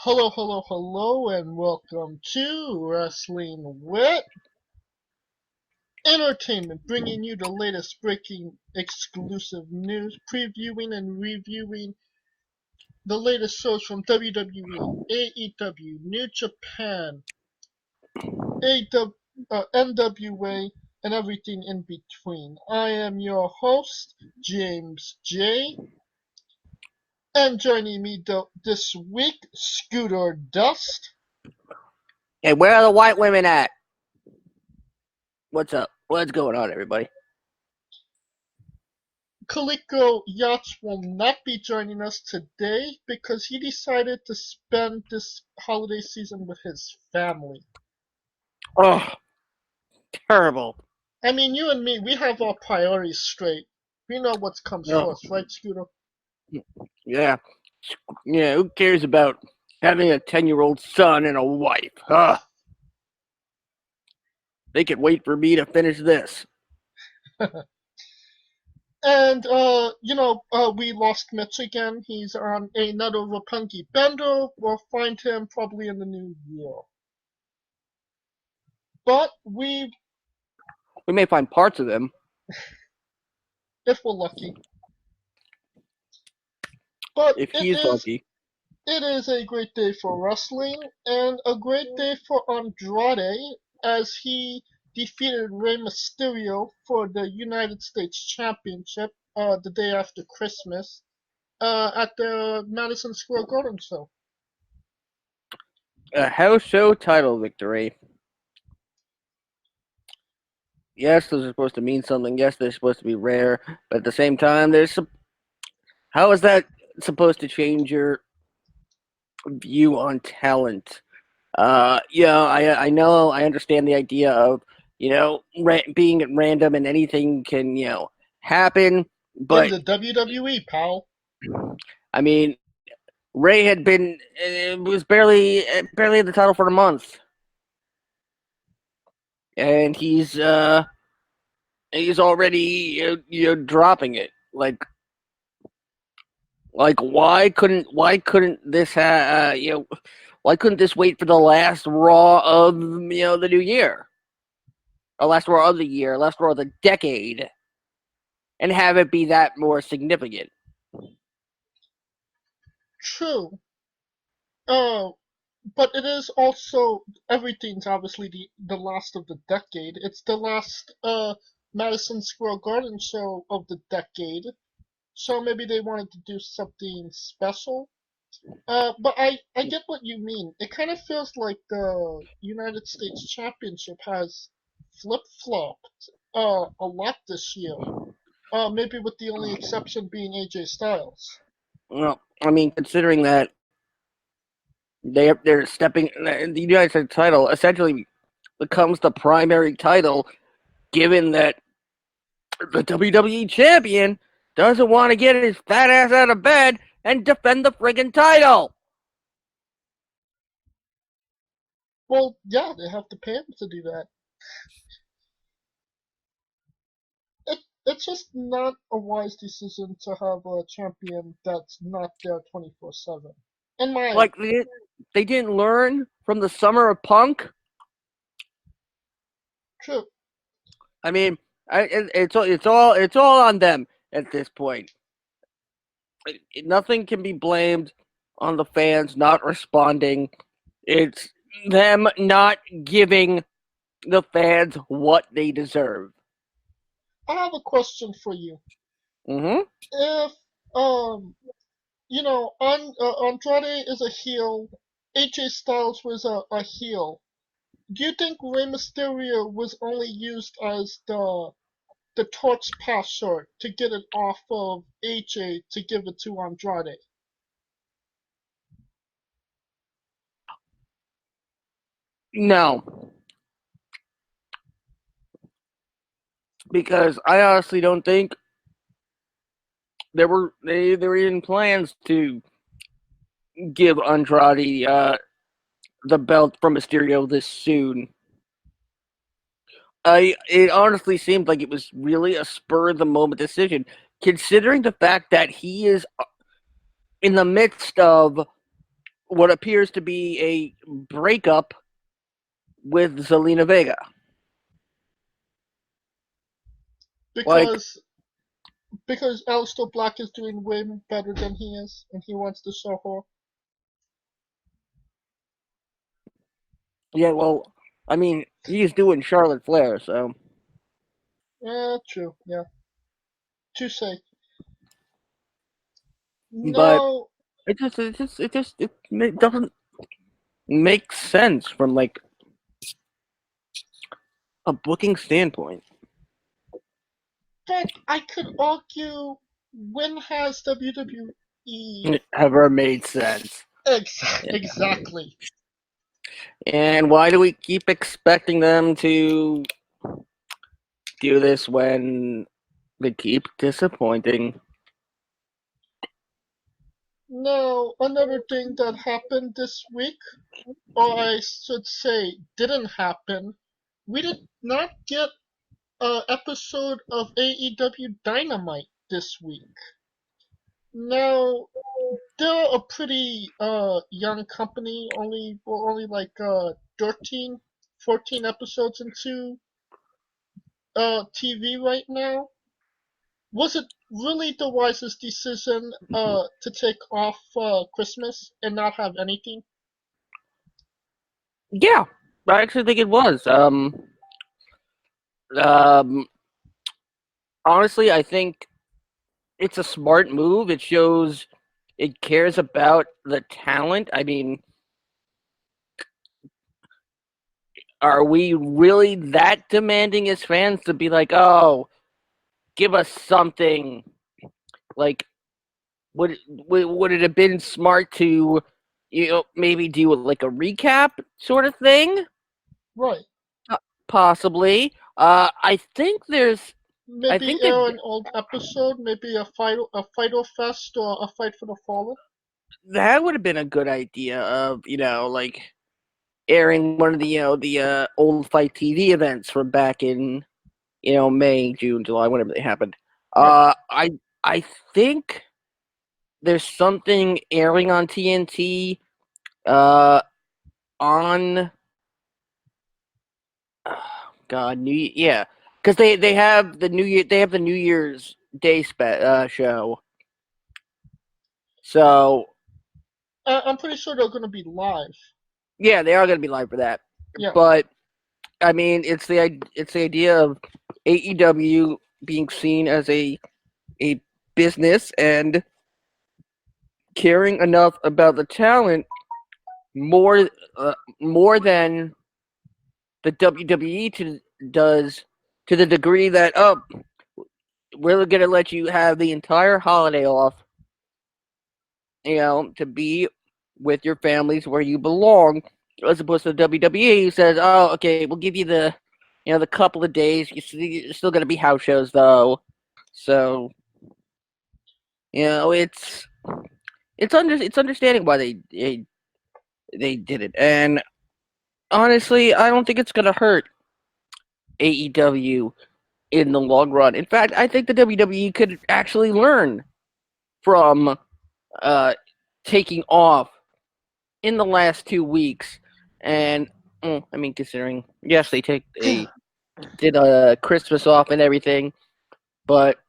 Hello, hello, hello, and welcome to Wrestling with Entertainment, bringing you the latest breaking exclusive news, previewing and reviewing the latest shows from WWE, AEW, New Japan, AW, NWA, and everything in between. I am your host, James J. And joining me this week, Scooter Dust. Hey, where are the white women at? What's up? What's going on, everybody? Kaliko Yachts will not be joining us today because he decided to spend this holiday season with his family. Oh, terrible. I mean, you and me, we have our priorities straight. We know what comes Oh, first, right, Scooter? yeah. Yeah, who cares about having a 10-year-old son and a wife? They could wait for me to finish this. And, we lost Mitch again. He's on another Roppongi bender. We'll find him probably in the new year. But We may find parts of them. if we're lucky. But If it he's is lucky. It is a great day for wrestling and a great day for Andrade as he defeated Rey Mysterio for the United States Championship the day after Christmas at the Madison Square Garden show. A house show title victory. Yes, those are supposed to mean something. Yes, they're supposed to be rare. But at the same time, how is that supposed to change your view on talent? I know, I understand the idea of being at random and anything can happen. In But the WWE, pal. I mean, Ray had been was barely in the title for a month, and he's already dropping it. Like why couldn't this why couldn't this wait for the last Raw of the new year? Or last Raw of the year, last Raw of the decade, and have it be that more significant. True. But it is also everything's obviously the last of the decade. It's the last Madison Square Garden show of the decade. So maybe they wanted to do something special. But I get what you mean. It kind of feels like the United States Championship has flip-flopped a lot this year. Maybe with the only exception being AJ Styles. Well, I mean, considering that they're stepping, the United States title essentially becomes the primary title, given that the WWE champion doesn't want to get his fat ass out of bed and defend the friggin' title. Well, yeah, they have to pay him to do that. It's just not a wise decision to have a champion that's not there 24/7. In my Like they didn't learn from the summer of Punk. true, I mean, it's all on them at this point. Nothing can be blamed on the fans not responding. It's them not giving the fans what they deserve. I have a question for you. Mm-hmm. If Andrade is a heel, AJ Styles was a heel. Do you think Rey Mysterio was only used as the torch passer to get it off of AJ to give it to Andrade? No, because I honestly don't think there were even plans to give Andrade the belt from Mysterio this soon. It honestly seemed like it was really a spur of the moment decision, considering the fact that he is in the midst of what appears to be a breakup with Zelina Vega. Like, because Aleister Black is doing way better than he is, and he wants to show her. yeah, well, I mean, he's doing Charlotte Flair, so. True. Yeah. Touche. But No. it doesn't make sense from like a booking standpoint. But I could argue, when has WWE Ever made sense? exactly? And why do we keep expecting them to do this when they keep disappointing? Now, another thing that happened this week, or I should say didn't happen, we did not get an episode of AEW Dynamite this week. Now, they're a pretty young company, only like 13, 14 episodes into TV right now. Was it really the wisest decision to take off Christmas and not have anything? Yeah, I actually think it was. Um, honestly, I think it's a smart move. It shows it cares about the talent. I mean, are we really that demanding as fans to be like, oh, give us something? Like, would it have been smart to, maybe do like a recap sort of thing? Right. Possibly. I think there's. I Maybe think air an old episode, maybe a Fighter Fest or a Fight for the Fallen. that would have been a good idea of like airing one of the old Fight TV events from back in May, June, July, whenever they happened. Right. I think there's something airing on TNT on God, yeah, because they have the New Year's Day show. So I'm pretty sure they're gonna be live. yeah, they are going to be live for that. Yeah. But I mean, it's the idea of AEW being seen as a business and caring enough about the talent more more than the WWE does, to the degree that, oh, we're going to let you have the entire holiday off, to be with your families where you belong, as opposed to the WWE who says, oh, okay, we'll give you the couple of days. You're still going to be house shows though, so it's understanding why they did it, and honestly, I don't think it's going to hurt AEW in the long run. In fact, I think the WWE could actually learn from uh, taking off in the last 2 weeks. And I mean, considering, yes, they did a Christmas off and everything, but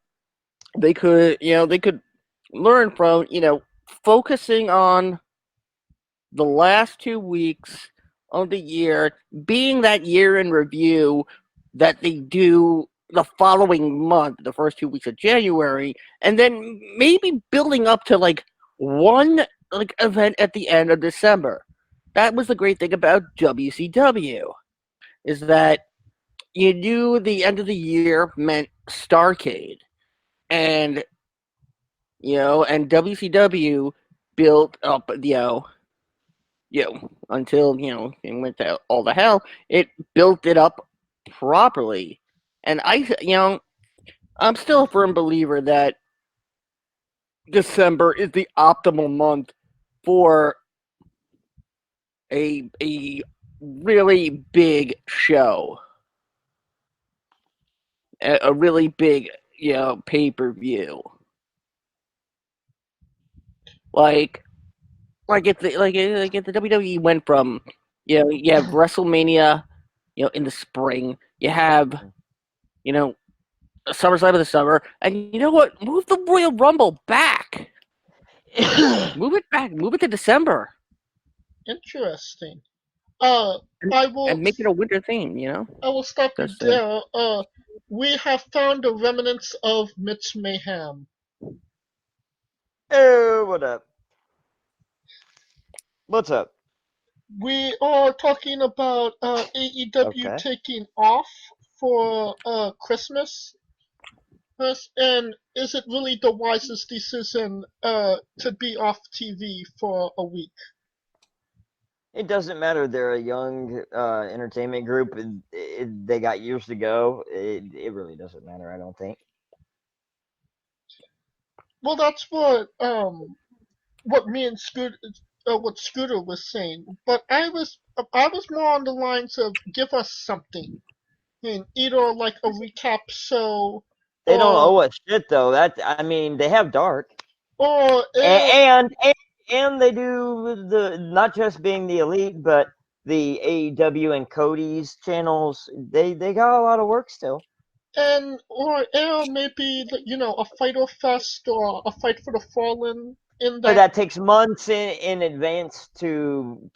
they could learn from focusing on the last 2 weeks of the year being that year in review that they do the following month, the first 2 weeks of January, and then maybe building up to like one like event at the end of December. That was the great thing about WCW, is that you knew the end of the year meant Starcade, and and WCW built up until it went to all the hell. It built it up properly, and I'm still a firm believer that December is the optimal month for a really big show, a really big pay-per-view. Like, if the WWE went from, you have WrestleMania, in the spring, you have, you know SummerSlam in the summer, and you know what? Move the Royal Rumble back. Move it back. Move it to December, Interesting. and, I will make it a winter theme. I will stop you Just saying. there. We have found the remnants of Mitch Mayhem. Oh, what up? What's up? We are talking about AEW Okay. taking off for Christmas. Yes, and is it really the wisest decision to be off TV for a week? It doesn't matter. They're a young entertainment group. They got years to go. It really doesn't matter, I don't think. Well, that's what me and Scooter what Scooter was saying. But I was more on the lines of give us something. I mean, either like a recap show They don't or owe us shit, though. I mean, they have Dark. or And they do the not just being the Elite, but the AEW and Cody's channels. They got a lot of work still. or maybe a Fighter Fest or a Fight for the Fallen in But that. that takes months in advance to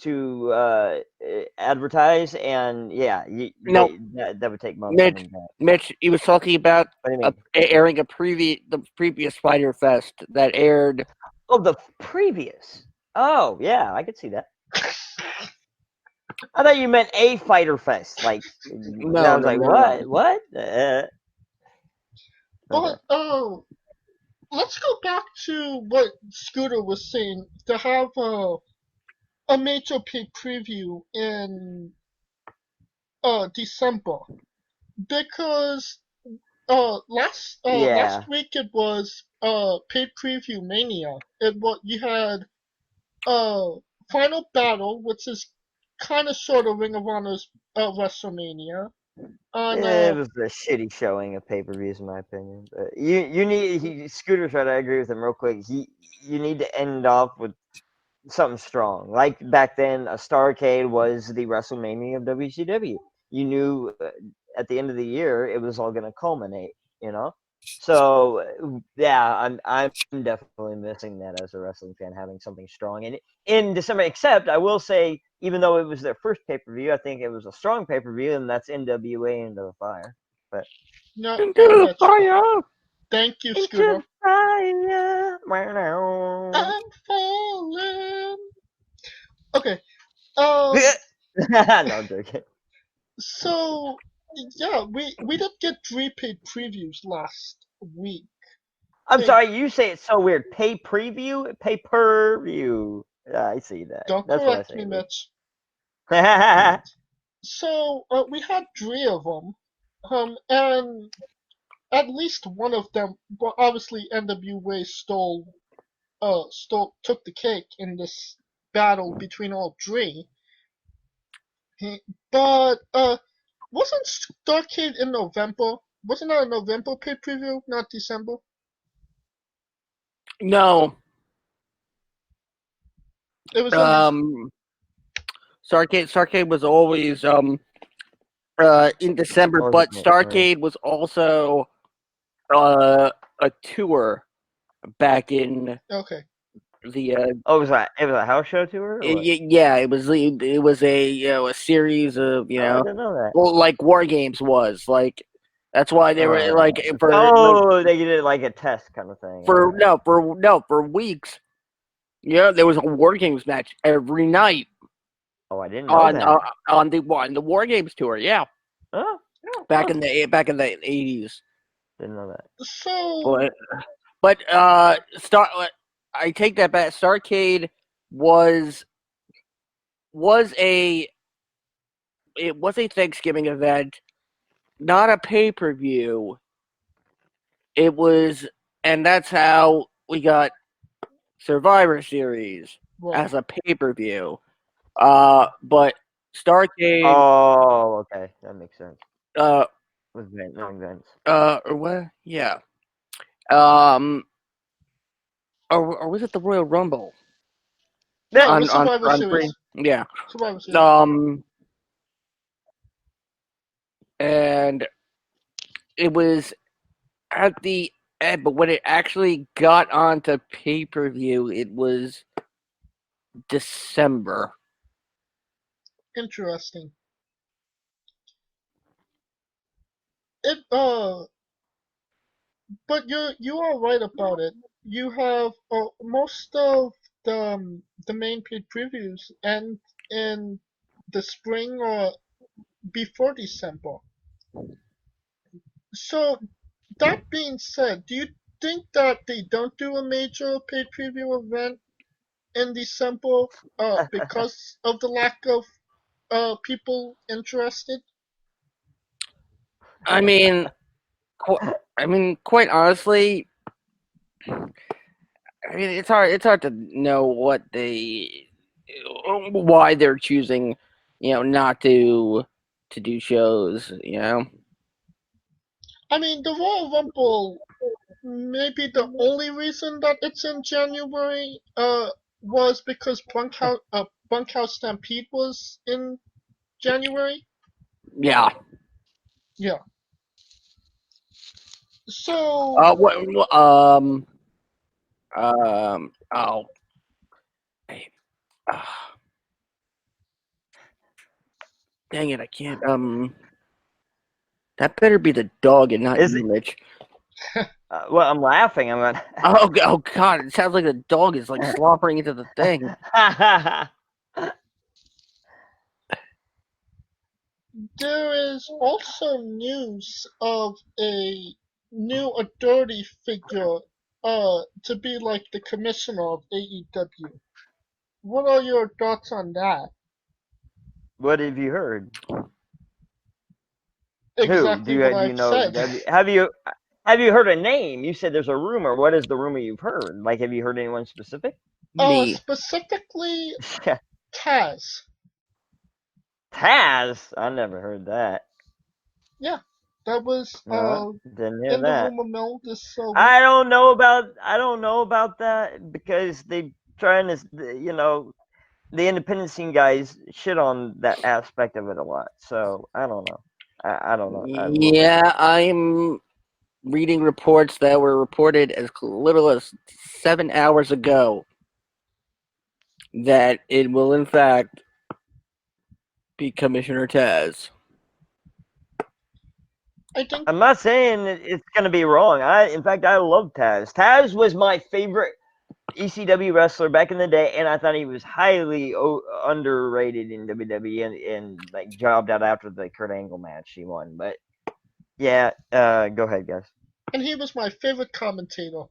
advertise, and yeah, No, that would take months in Mitch. advance. Mitch, he was talking about What do you mean? airing the previous Fighter Fest that aired. Oh, the previous. Oh, yeah, I could see that. I thought you meant a Fighter Fest. Like, I No, was no, like, no, no. what? Okay. But let's go back to what Scooter was saying to have a major pay preview in December because Yeah, last week it was pay preview mania and what you had uh Final Battle, which is kind of sort of Ring of Honor's WrestleMania on it was a shitty showing of pay per views, in my opinion. But you need Scooter's right. I agree with him real quick. You need to end off with something strong. Like back then, a Starrcade was the WrestleMania of WCW. You knew at the end of the year it was all going to culminate. You know, so yeah, I'm definitely missing that as a wrestling fan, having something strong in December. Except I will say, even though it was their first pay per view, I think it was a strong pay per view, and that's NWA Into the Fire. But no Into the Mitch. fire. Thank you, Into Scooter. the fire. I'm falling. Okay. Um. No, I'm joking. So yeah, we did get three paid previews last week. I'm Hey, sorry, you say it's so weird. Pay preview, pay per view. I see that. don't That's what I correct say me, at least. Mitch. So we had three of them, and at least one of them, well, obviously NWA took the cake in this battle between all three. But wasn't Starcade in November? Wasn't that a November pay preview, not December? No. It was in this. Starcade was always in December, Or but or- Starcade was also a tour back in Okay. the Oh, it was a house show tour or what? yeah, it was a a series of Oh, I didn't know that. well, like War Games was like, that's why they were like Oh, they did it like a test kind of thing. for Alright. for weeks. Yeah, there was a War Games match every night Oh, I didn't know that. on the War Games tour. Yeah, Oh, back huh. in the 80s. Didn't know that. So But I take that back. Starcade was was a it was a Thanksgiving event, not a pay per view. It was, and that's how we got Survivor Series right. as a pay per view. But Starcade, Oh, okay, that makes sense. uh, With Vince. or what? Yeah. Um, or was it the Royal Rumble? No, on the Survivor on Series. yeah. Survivor Series. And it was at the end, but when it actually got onto pay-per-view, it was December. Interesting. But you are right about it. You have most of the main paid previews end in the spring or before December. So that being said, do you think that they don't do a major paid preview event in December because of the lack of people interested? I mean, quite honestly, it's hard to know why they're choosing, not to do shows. I mean, the Royal Rumble, maybe the only reason that it's in January was because Bunkhouse Stampede was in January. Yeah. Yeah. So What? Oh. Hey, dang it! I can't. That better be the dog and not Is you, it? Mitch. Well, I'm laughing. I'm going. Oh God! It sounds like the dog is like slobbering into the thing. there is also news of a new authority figure to be like the commissioner of AEW. What are your thoughts on that? What have you heard? Who Exactly do what you I've know? said. Have you heard a name? You said there's a rumor. What is the rumor you've heard? Like, have you heard anyone specific? Me. Specifically Yeah, Taz. Taz. I never heard that. Yeah, that was No, didn't hear in the that. rumor mill this week. I don't know about that because they trying to the independent scene guys shit on that aspect of it a lot. So I don't know. I don't know. We'll see. Yeah, I'm reading reports that were reported as little as 7 hours ago that it will in fact be Commissioner Taz. I think I'm not saying it's gonna be wrong. In fact, I love Taz. Taz was my favorite ECW wrestler back in the day, and I thought he was highly underrated in WWE, and like jobbed out after the Kurt Angle match he won. But yeah, go ahead, guys. and he was my favorite commentator.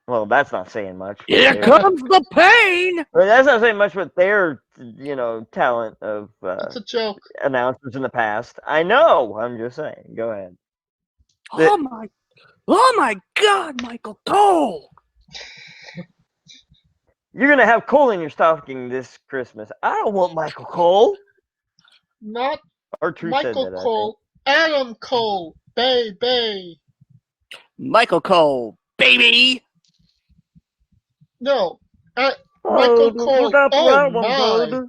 Well, that's not saying much. Here comes the pain. Well, that's not saying much with their talent of It's a joke. announcers in the past. I know. I'm just saying. Go ahead. Oh my God, Michael Cole! You're gonna have Cole in your stocking this Christmas. I don't want Michael Cole. Not R-Truth Michael said that, Cole, Adam Cole, baby. Michael Cole, baby. No, Michael Cole. Oh my.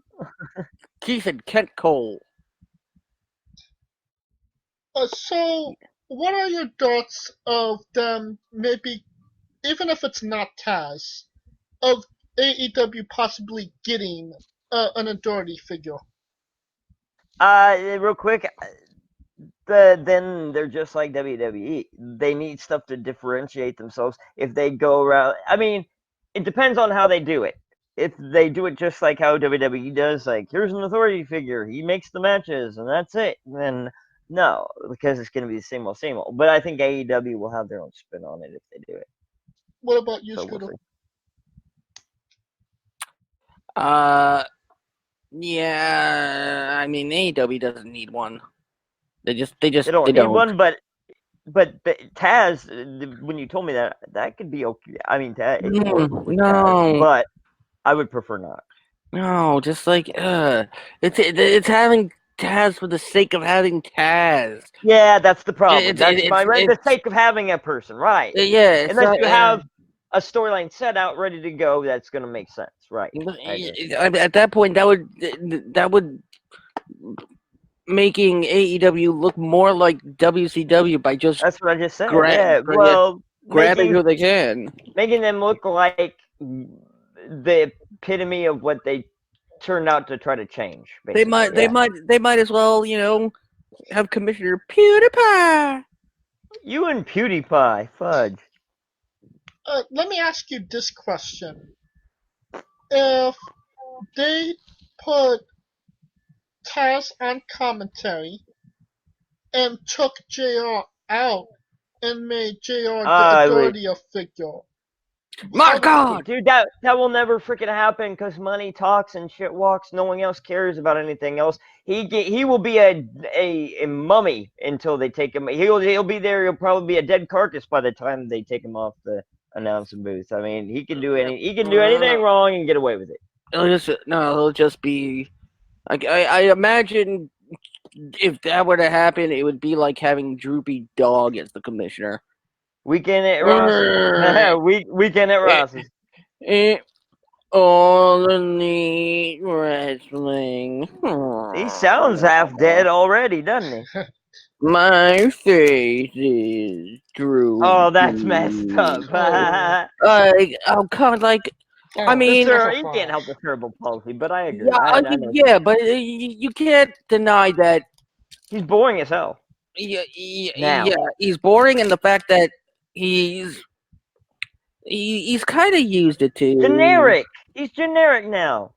Keith and Kent Cole. So, what are your thoughts of them maybe, even if it's not Taz, of AEW possibly getting an authority figure? Real quick, then they're just like WWE. They need stuff to differentiate themselves. If they go around, I mean, it depends on how they do it. If they do it just like how WWE does, like here's an authority figure, he makes the matches, and that's it, then no, because it's going to be the same old. But I think AEW will have their own spin on it if they do it. What about you, So Scooter? Yeah. I mean, AEW doesn't need one. They don't they need don't. one, but Taz, when you told me that could be okay. I mean, Taz, No. but I would prefer not. No, just like it's having Taz for the sake of having Taz. Yeah, that's the problem. It's The sake of having a person, right? Yeah, it's Unless not, you have a storyline set out, ready to go. That's going to make sense, right? I agree. At that point, that would making AEW look more like WCW by just That's what I just said. Gra- Yeah. gra- Well, grabbing who they can. making them look like the epitome of what they turned out to try to change. They Basically. they might as well, have Commissioner PewDiePie. You and PewDiePie, fudge. Let me ask you this question: if they put Taz on commentary and took JR out and made JR the authority figure, My God, dude, that will never freaking happen because money talks and shit walks. No one else cares about anything else. He will be a mummy until they take him. He'll be there. He'll probably be a dead carcass by the time they take him off the announcing booth. I mean, he can do anything wrong and get away with it. It'll just be. I imagine if that were to happen, it would be like having Droopy Dog as the commissioner. Weekend at Ross's. Weekend at Ross's. All the wrestling. He sounds half dead already, doesn't he? My face is droopy. Oh, that's messed up. Oh God, I mean, you can't help the cerebral palsy, but I agree. Yeah, but you can't deny that he's boring as hell. Yeah, he's boring, and the fact that he's kind of used it to generic. He's generic now.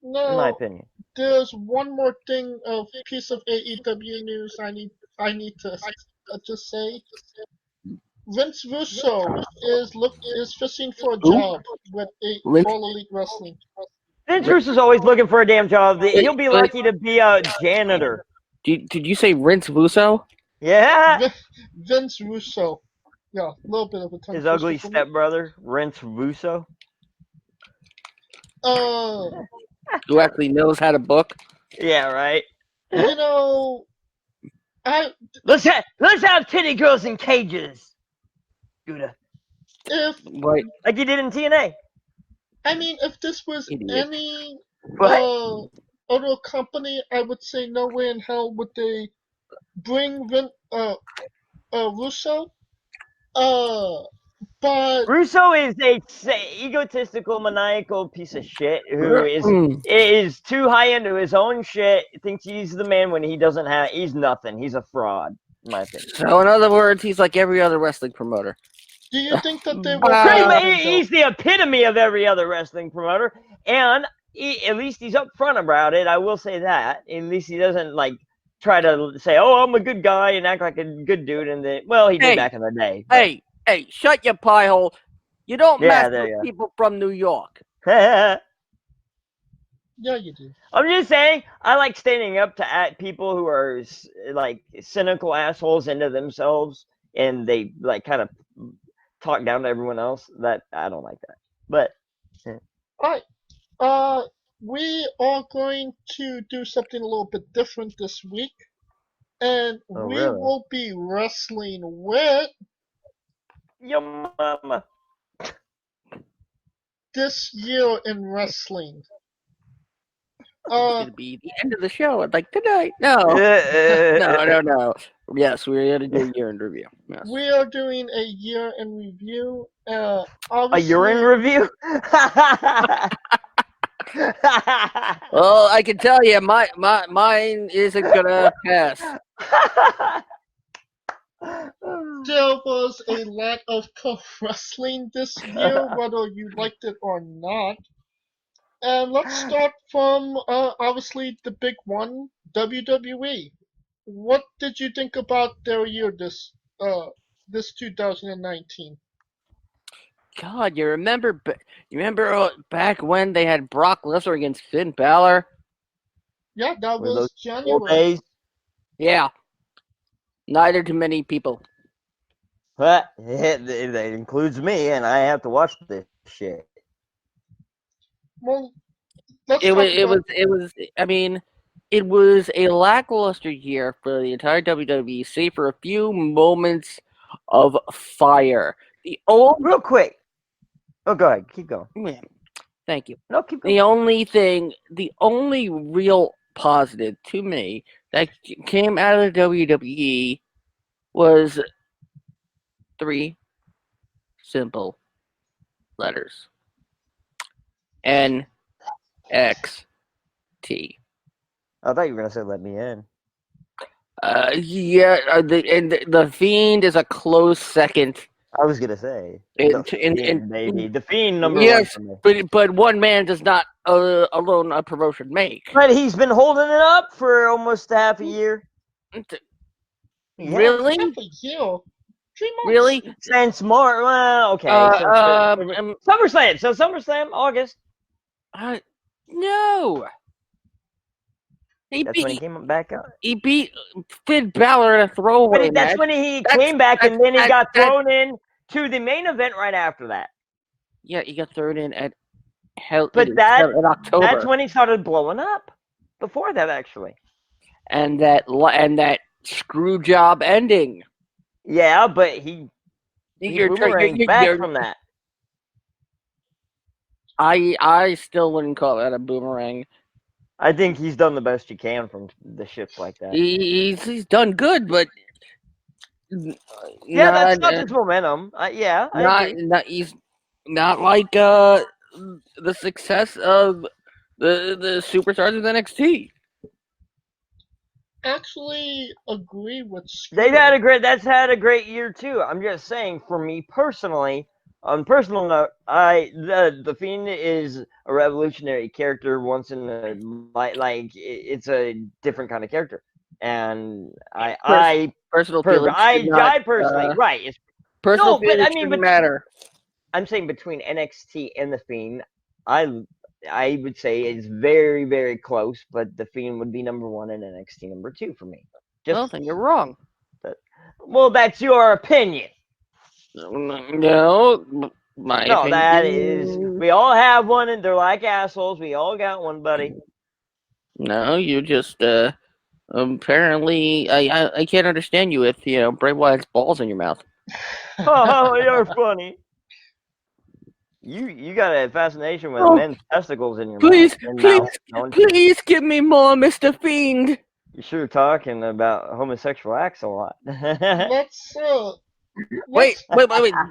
No, in my opinion. There's one more thing, piece of AEW news I need to just say. Vince Russo is fishing for a job with All Elite Wrestling. Vince Russo's always looking for a damn job. He'll be lucky to be a janitor. Did you say Vince Russo? Yeah. Vince Russo. Yeah, a little bit of a tongue his ugly stepbrother, Vince Russo. Who actually knows how to book? Yeah, right. Let's have titty girls in cages. Gouda. Like you did in TNA. I mean, if this was any other company, I would say no way in hell would they bring Russo. But Russo is a egotistical, maniacal piece of shit who is too high into his own shit. Thinks he's the man when he doesn't have. He's nothing. He's a fraud, in my opinion. So, in other words, he's like every other wrestling promoter. Do you think that they will? He's the epitome of every other wrestling promoter, and at least he's upfront about it. I will say that. At least he doesn't try to say, "Oh, I'm a good guy," and act like a good dude. And he did back in the day. But. Hey, shut your pie hole. You don't mess with people from New York. Yeah, you do. I'm just saying, I like standing up to people who are cynical assholes into themselves, and they kind of talk down to everyone else. That I don't like that. But all right, we are going to do something a little bit different this week, and will be wrestling with your mama. This year in wrestling. It's gonna be the end of the show. I'd like good night. No. No. Yes, we're going to do a year in review. Yes. We are doing a year in review. A urine review? Well, I can tell you, mine isn't gonna pass. There was a lot of pro wrestling this year, whether you liked it or not. And let's start from obviously the big one, WWE. What did you think about their year this 2019? God, you remember back when they had Brock Lesnar against Finn Balor? Yeah, that was January. Yeah. Neither too many people. But it includes me, and I have to watch this shit. Well, it was a lackluster year for the entire WWE, save for a few moments of Fire. The old Real quick. Oh, go ahead. Keep going. Thank you. No, keep going. The only real positive to me that came out of the WWE was 3 simple letters. NXT. I thought you were gonna say "Let me in." The Fiend is a close second. I was gonna say In- the in- Fiend, in- baby. The Fiend number Yes, one for me. but one man does not alone a promotion make. But he's been holding it up for almost half a year. Yeah. Really? Half a year. 3 months. Really? Since March. Well, okay. SummerSlam. So SummerSlam, August. No. That's when he came back up. He beat Finn Balor in a throwaway That's match. when he came back, and then he got that- thrown in to the main event right after that. Yeah, he got thrown in at Hell But in October. That's when he started blowing up. Before that, actually. and that screw job ending. Yeah, but he boomeranged back from that. I still wouldn't call that a boomerang. I think he's done the best he can from the shift like that. He's done good, but Yeah, that's not his momentum. I agree. He's not like the success of the superstars of NXT. Actually, agree with. That's had a great year too. I'm just saying, for me personally, on personal note, the Fiend is a revolutionary character. Once in a it's a different kind of character, and I personally, right. It's personal no, but I feelings mean, shouldn't matter. I'm saying between NXT and the Fiend, I would say it's very, very close, but the Fiend would be number 1 and NXT number 2 for me. Well, then you're wrong. Well, that's your opinion. No, my opinion. That is. We all have one, and they're like assholes. We all got one, buddy. No, you just apparently I can't understand you with Bray Wyatt's balls in your mouth. Oh, you're funny. You got a fascination with men's testicles in your mouth. Please give me more, Mr. Fiend. You're sure talking about homosexual acts a lot. Wait.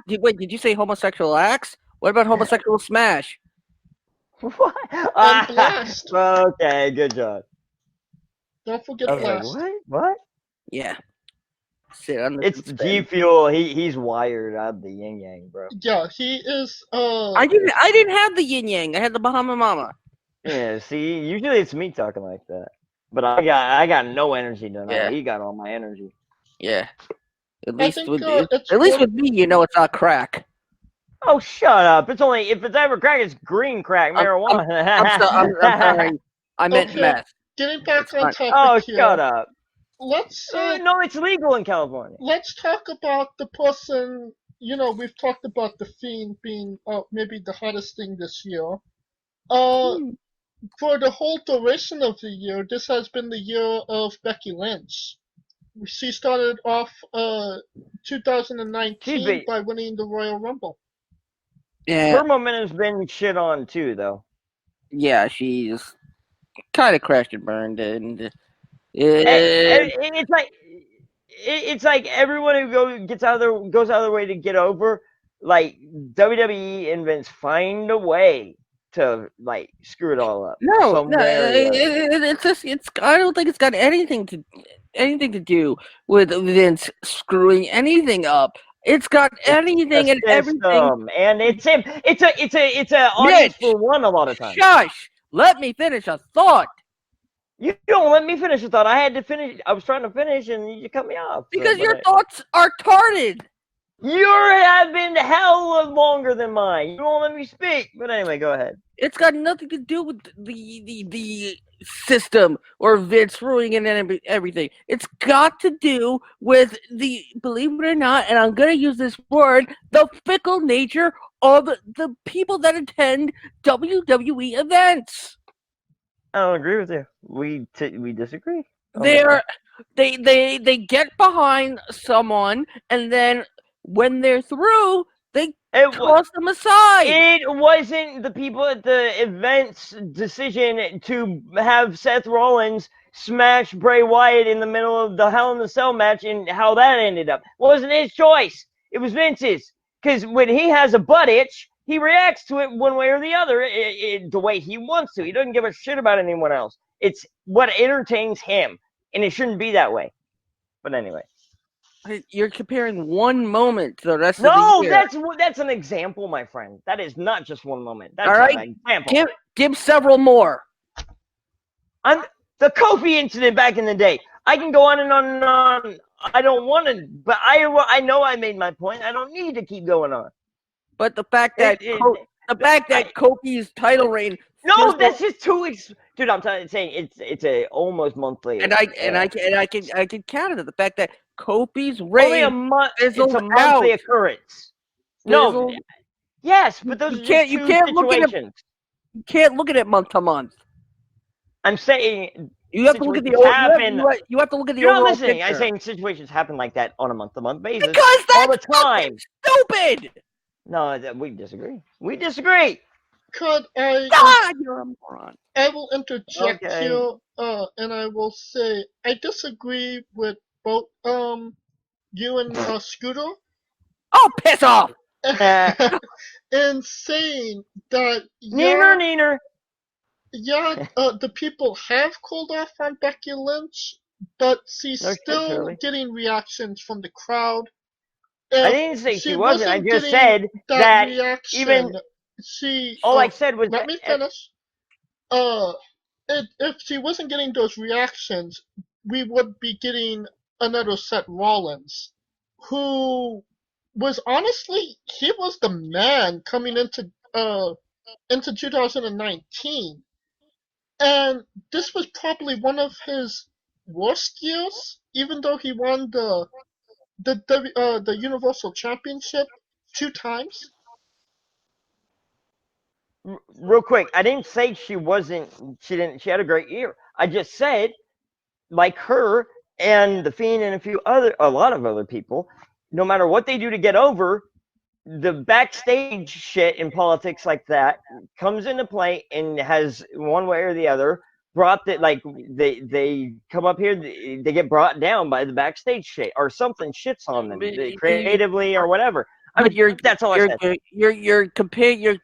Did you say homosexual acts? What about homosexual smash? What? Blast. Okay, good job. Don't forget Blast. Blast. What? Yeah. It's G Fuel. He's wired out of the yin yang, bro. Yeah, he is. I didn't have the yin yang. I had the Bahama Mama. Yeah. See, usually it's me talking like that, but I got no energy tonight. Yeah. He got all my energy. Yeah. At least with me, it's not crack. Oh, shut up! If it's ever crack, it's green crack, marijuana. I'm sorry. I meant meth. Getting back on topic here. Shut up. Let's no, it's legal in California. Let's talk about the person. We've talked about the Fiend being maybe the hottest thing this year. For the whole duration of the year, this has been the year of Becky Lynch. She started off 2019 by winning the Royal Rumble. Yeah. Her momentum's been shit on too, though. Yeah, she's kind of crashed and burned, and it's like everyone who goes out of their way to get over. Like WWE invents find a way to screw it all up. No, it's just I don't think it's got anything to do with Vince screwing anything up. It's got anything and everything, and it's him. It's a audience for one a lot of times. Shush! Let me finish a thought. You don't let me finish a thought. I had to finish. I was trying to finish, and you cut me off. Because your thoughts are tarded. Yours have been hell longer than mine. You won't let me speak. But anyway, go ahead. It's got nothing to do with the system or Vince ruining everything. It's got to do with believe it or not, and I'm going to use this word, the fickle nature of the people that attend WWE events. I don't agree with you. We disagree. They get behind someone, and then when they're through, they It toss them aside. It wasn't the people at the event's decision to have Seth Rollins smash Bray Wyatt in the middle of the Hell in the Cell match and how that ended up. It wasn't his choice. It was Vince's. Because when he has a butt itch, he reacts to it one way or the other, the way he wants to. He doesn't give a shit about anyone else. It's what entertains him, and it shouldn't be that way. But anyway. You're comparing one moment to the rest of No, the year. that's an example, my friend. That is not just one moment. That's All right. an example. Give several more. The Kofi incident back in the day. I can go on and on and on. I don't want to, but I know I made my point. I don't need to keep going on. But the fact that Kofi's title reign. No, that's just too. Dude, I'm saying it's a almost monthly. And I can counter the fact that Kofi's reign only a month. It's fizzled a monthly out. occurrence. No. Fizzled. Yes, but those You can't look at it. You can't look at it month to month. I'm saying you have to look at the you have to look at the You're not overall listening. picture. I'm saying situations happen like that on a month-to-month basis. Because that's all the time. Stupid. No, we disagree. We disagree. Could I? God, you're a moron. I will interject Okay. here, and I will say I disagree with both you and Scooter. Oh, piss off! in saying that Neener. The people have called off on Becky Lynch, but she's still getting reactions from the crowd. I didn't say she wasn't. I just said that reaction, even she. All I said was let me finish. If she wasn't getting those reactions, we would be getting another Seth Rollins, who was honestly he was the man coming into 2019, and this was probably one of his worst years, even though he won the Universal Championship 2 times. Real quick, I didn't say she wasn't. She didn't. She had a great year. I just said, like her and the Fiend and a lot of other people, no matter what they do to get over, the backstage shit in politics like that comes into play and has one way or the other brought that, like they come up here, they get brought down by the backstage shit or something shits on them creatively or whatever. That's all I said. You're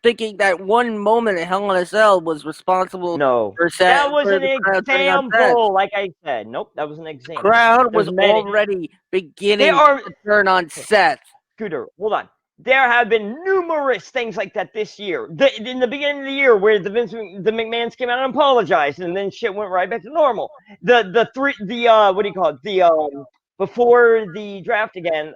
thinking that one moment at Hell in a Cell was responsible. No, that was an example. Like I said, nope, that was an example. Crowd was already beginning to turn on Seth. Scooter, hold on. There have been numerous things like that this year. In the beginning of the year, where the McMahons came out and apologized, and then shit went right back to normal. What do you call it? Before the draft again,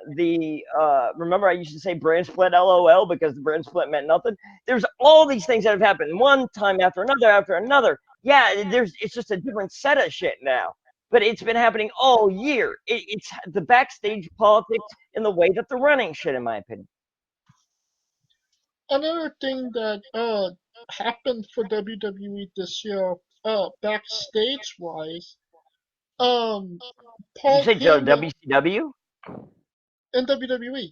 remember I used to say brand split LOL because the brand split meant nothing. There's all these things that have happened one time after another. Yeah, it's just a different set of shit now. But it's been happening all year. It's the backstage politics and the way that they're running shit, in my opinion. Another thing that happened for WWE this year, backstage wise, Paul you said Heyman, WCW? in WWE.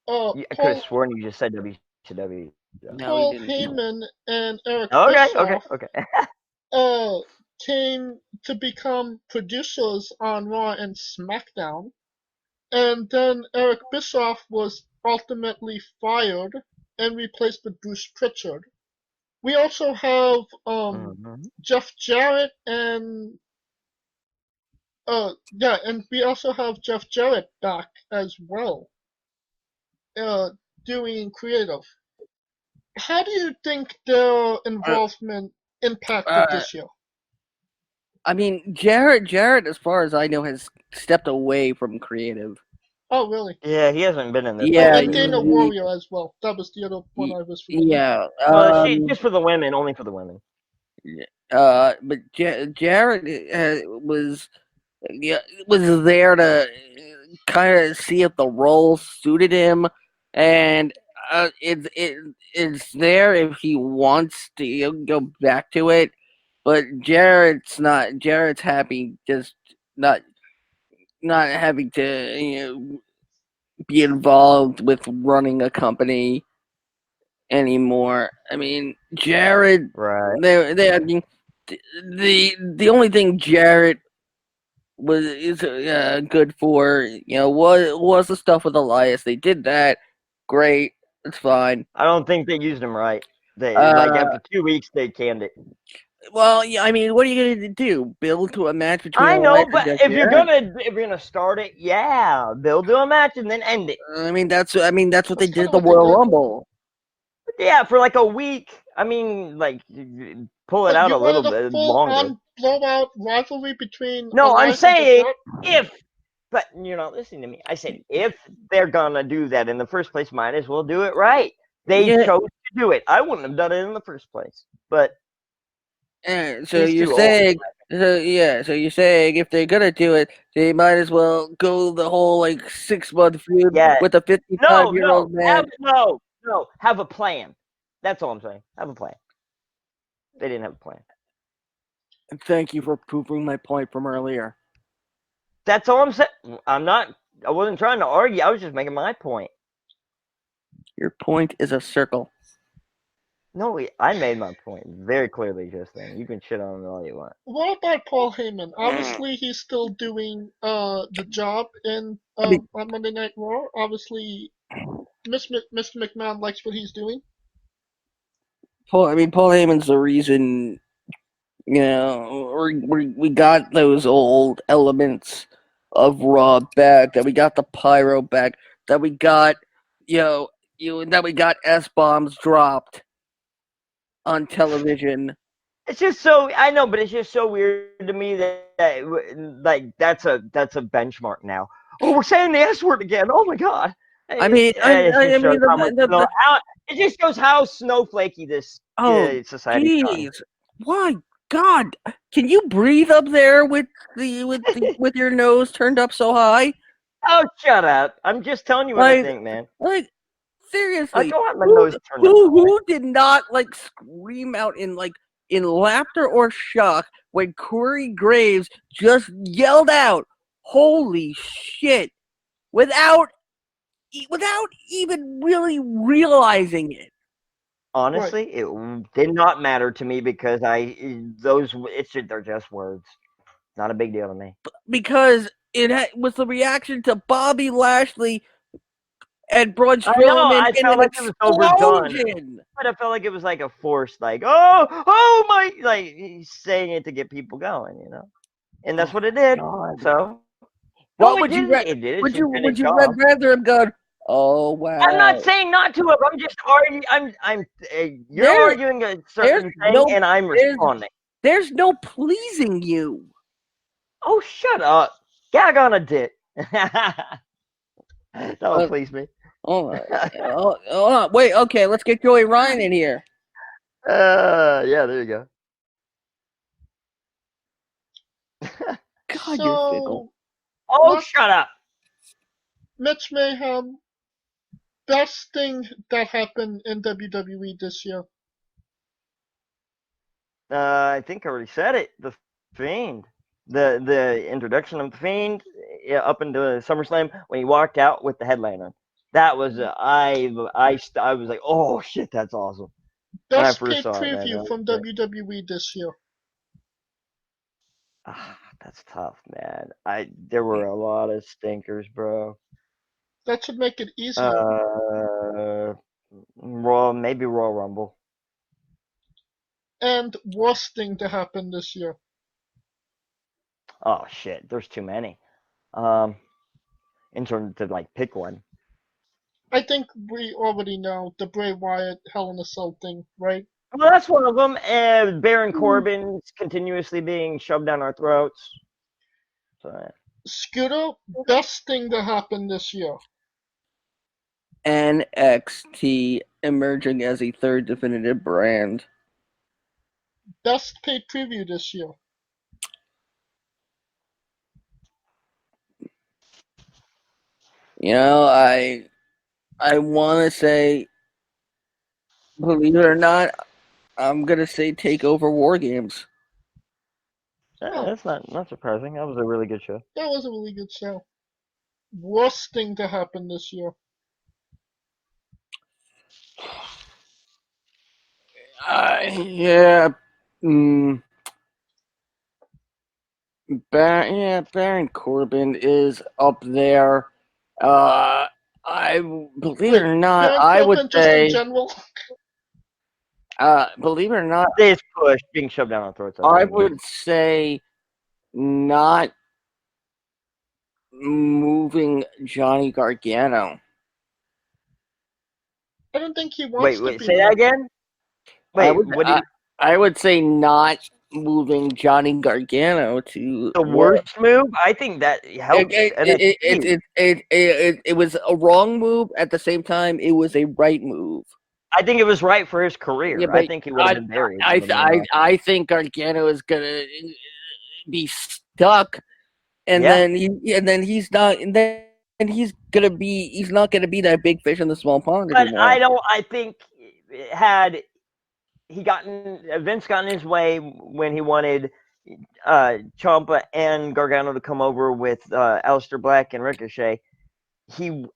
I could have sworn you just said WCW. Paul Heyman and Eric Bischoff came to become producers on Raw and SmackDown, and then Eric Bischoff was ultimately fired and replaced with Bruce Pritchard. We also have Jeff Jarrett and we also have Jeff Jarrett back as well, doing creative. How do you think their involvement impacted this year? I mean, Jarrett, as far as I know, has stepped away from creative. Oh, really? Yeah, he hasn't been in there. Yeah, and Dana Warrior as well. That was the other one I was familiar. Yeah. Just for the women, only for the women. But Jarrett was there to kind of see if the role suited him, and it's there if he wants to go back to it. But Jarrett's not. Jarrett's happy just not having to be involved with running a company anymore. I mean, Jarrett. Right. I mean, the only thing Jarrett is good for, was the stuff with Elias. They did that, great, it's fine. I don't think they used him right. They after 2 weeks they canned it. Well, yeah, I mean, what are you gonna do? Build to a match between I Elias know, and but Jeff if you're Jarrett? gonna start it, yeah, they'll do a match and then end it. I mean, that's what they That's did kinda at the what they Royal did. Rumble. Yeah, for like a week. I mean, like pull it But out you a little wanted a bit longer. full-on blowout rivalry between No, I'm Elias and Jeff saying Jarrett? but you're not listening to me. I said if they're gonna do that in the first place, might as well do it right. They Yeah, chose to do it. I wouldn't have done it in the first place. But so he's you're too old. saying, so you're saying if they're gonna do it, they might as well go the whole 6-month feud Yeah. with a 55-year-old man. No. Have a plan. That's all I'm saying. Have a plan. They didn't have a plan. And thank you for proving my point from earlier. That's all I'm saying. I wasn't trying to argue. I was just making my point. Your point is a circle. No, I made my point very clearly just then. You can shit on it all you want. What about Paul Heyman? Obviously, he's still doing the job in mean- on Monday Night Raw. Obviously, Mr. McMahon likes what he's doing. Paul Heyman's the reason, we got those old elements of Raw back, that we got the pyro back, that we got, that we got S-bombs dropped on television. It's just so I know, but it's just so weird to me that that's a benchmark now. Oh, we're saying the S word again. Oh my god. I mean, It just shows how snowflakey this society is. jeez, why, God, can you breathe up there with with your nose turned up so high? Oh, shut up! I'm just telling you what I think, man. Seriously, I don't have my nose turned up. who did not scream out in laughter or shock when Corey Graves just yelled out, "Holy shit!" without even really realizing it? Honestly, it did not matter to me because they're just words. Not a big deal to me. Because it was the reaction to Bobby Lashley and Braun I know, Strowman I in felt an like it was overdone. explosion. But I felt like it was like a forced, oh my, he's saying it to get people going, and that's what it did. God. So, What would you rather? Would you rather have gone, "Oh wow"? I'm not saying not to have. I'm just arguing. You're arguing a certain thing, and I'm responding. There's no pleasing you. Oh, shut up! Gag on a dick. That'll please me. Oh, wait. Okay, let's get Joey Ryan in here. Yeah, there you go. God, you're fickle. Oh, shut up. Mitch Mayhem, best thing that happened in WWE this year. I think I already said it. The Fiend, the introduction of the Fiend up into SummerSlam when he walked out with the headline on. That was I was like, oh shit, that's awesome. Best paid preview from WWE this year. That's tough, man. There were a lot of stinkers, bro. That should make it easier. Maybe Royal Rumble. And worst thing to happen this year. Oh shit, there's too many. In terms to pick one. I think we already know the Bray Wyatt Hell in a Cell thing, right? Well, that's one of them. And Baron Corbin's continuously being shoved down our throats. So, Scooter, best thing to happen this year. NXT emerging as a third definitive brand. Best paid preview this year. I want to say, believe it or not, I'm gonna say Takeover War Games. that's not surprising. That was a really good show. That was a really good show. worst thing to happen this year? Yeah. Mm, Baron Corbin is up there. I believe it Wait, or not, Baron I would Corbin just in say, general? believe it or not, This push being shoved down our throats. I would say not moving Johnny Gargano. I don't think he wants Wait, to be say that moved. again. I Wait, would, what do you? I would say not moving Johnny Gargano to The worst move? I think that helps NXT. it was a wrong move. At the same time, it was a right move. I think it was right for his career. Yeah, I but think he would have been buried. I think Gargano is gonna be stuck, and Yeah. then he's not, and then he's not gonna be that big fish in the small pond But anymore. I think had Vince gotten his way when he wanted Ciampa and Gargano to come over with Aleister Black and Ricochet,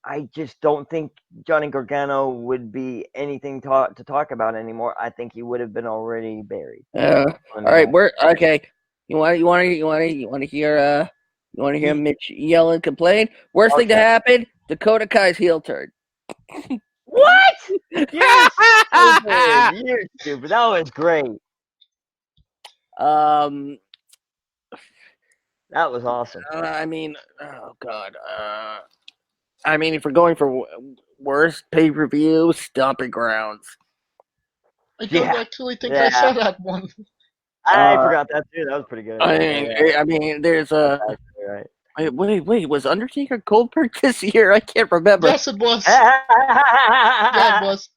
I just don't think Johnny Gargano would be anything to talk about anymore. I think he would have been already buried. All right, we're okay. You want to hear Mitch yell and complain? Worst thing to Okay. happen: Dakota Kai's heel turn. What? You're stupid. You're stupid. That was great. That was awesome. I mean, oh god. I mean, if we're going for worst pay-per-view, Stomping Grounds. I don't Yeah. actually think I saw that one. I forgot that too. That was pretty good. I mean, there's a. Right. Wait, was Undertaker Goldberg this year? I can't remember. Yes, it was. Yeah, it was.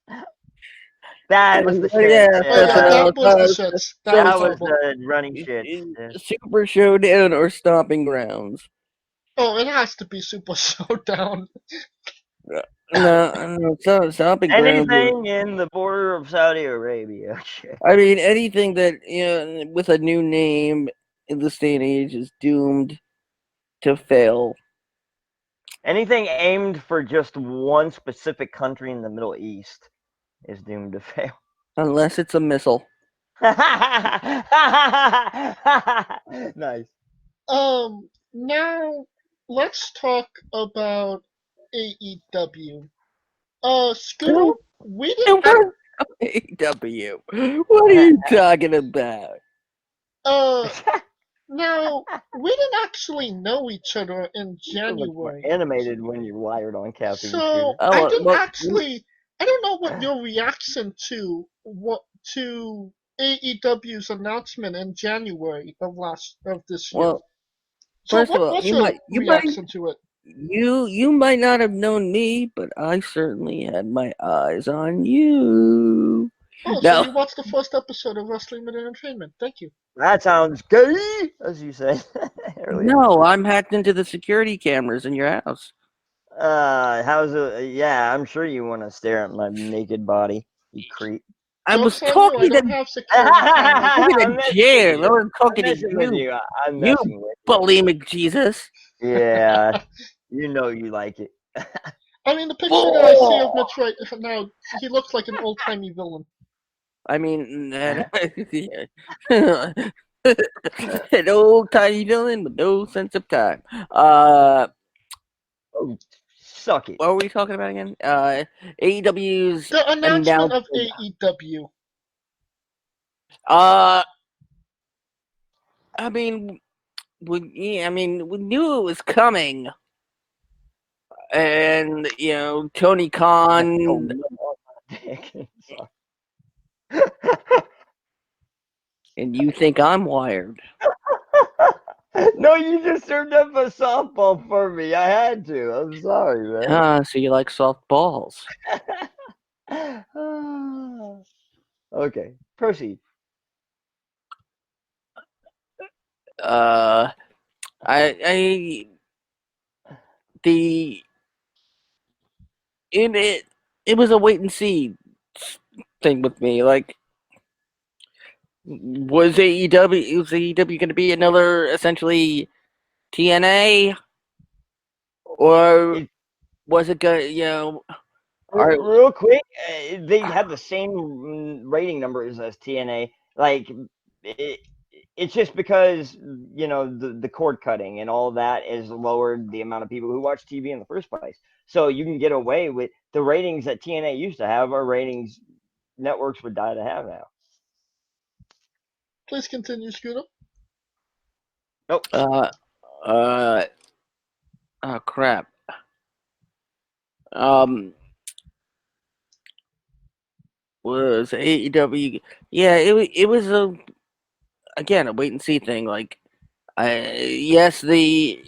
That was the shit. Yeah, that was the shits. That was horrible. the running shit. Yeah. Super Showdown or Stomping Grounds? Oh, it has to be Super Showdown. No, Stomping Grounds. Anything in the border of Saudi Arabia. I mean, anything that with a new name in this day and age is doomed to fail. Anything aimed for just one specific country in the Middle East is doomed to fail. Unless it's a missile. Nice. Now let's talk about AEW. Scooter, we didn't. AEW. What are you talking about? Now we didn't actually know each other in January. Animated when you're wired on caffeine. So I don't know what your reaction to AEW's announcement in January of this year. Well, so first what of all, was your reaction to it? You might not have known me, but I certainly had my eyes on you. Oh, so you watched the first episode of Wrestling with Entertainment. Thank you. That sounds gay, as you say. No, I'm hacked into the security cameras in your house. How's it? Yeah, I'm sure you want to stare at my naked body, you creep. I was talking to Jim. I was talking to you. I'm messing with you. Bulimic Jesus. Yeah, you know you like it. I mean, the picture that I see of Mitch right now, he looks like an old-timey villain. I mean, an old-timey villain with no sense of time. Oh, suck it. What were we talking about again? AEW's the announcement of AEW. I mean, we knew it was coming, and Tony Khan. And you think I'm wired? No, you just turned up a softball for me. I had to. I'm sorry, man. So you like soft balls? Okay, proceed. It was a wait and see thing with me. Like, was AEW going to be another essentially TNA, or It, was it gonna? Are, real quick, they had the same rating numbers as TNA. Like, it, it's just because the cord cutting and all that has lowered the amount of people who watch TV in the first place. So you can get away with the ratings that TNA used to have are ratings networks would die to have now. Please continue, Scooter. Nope. oh crap. Was AEW? Yeah, it was again a wait and see thing. Like, yes, the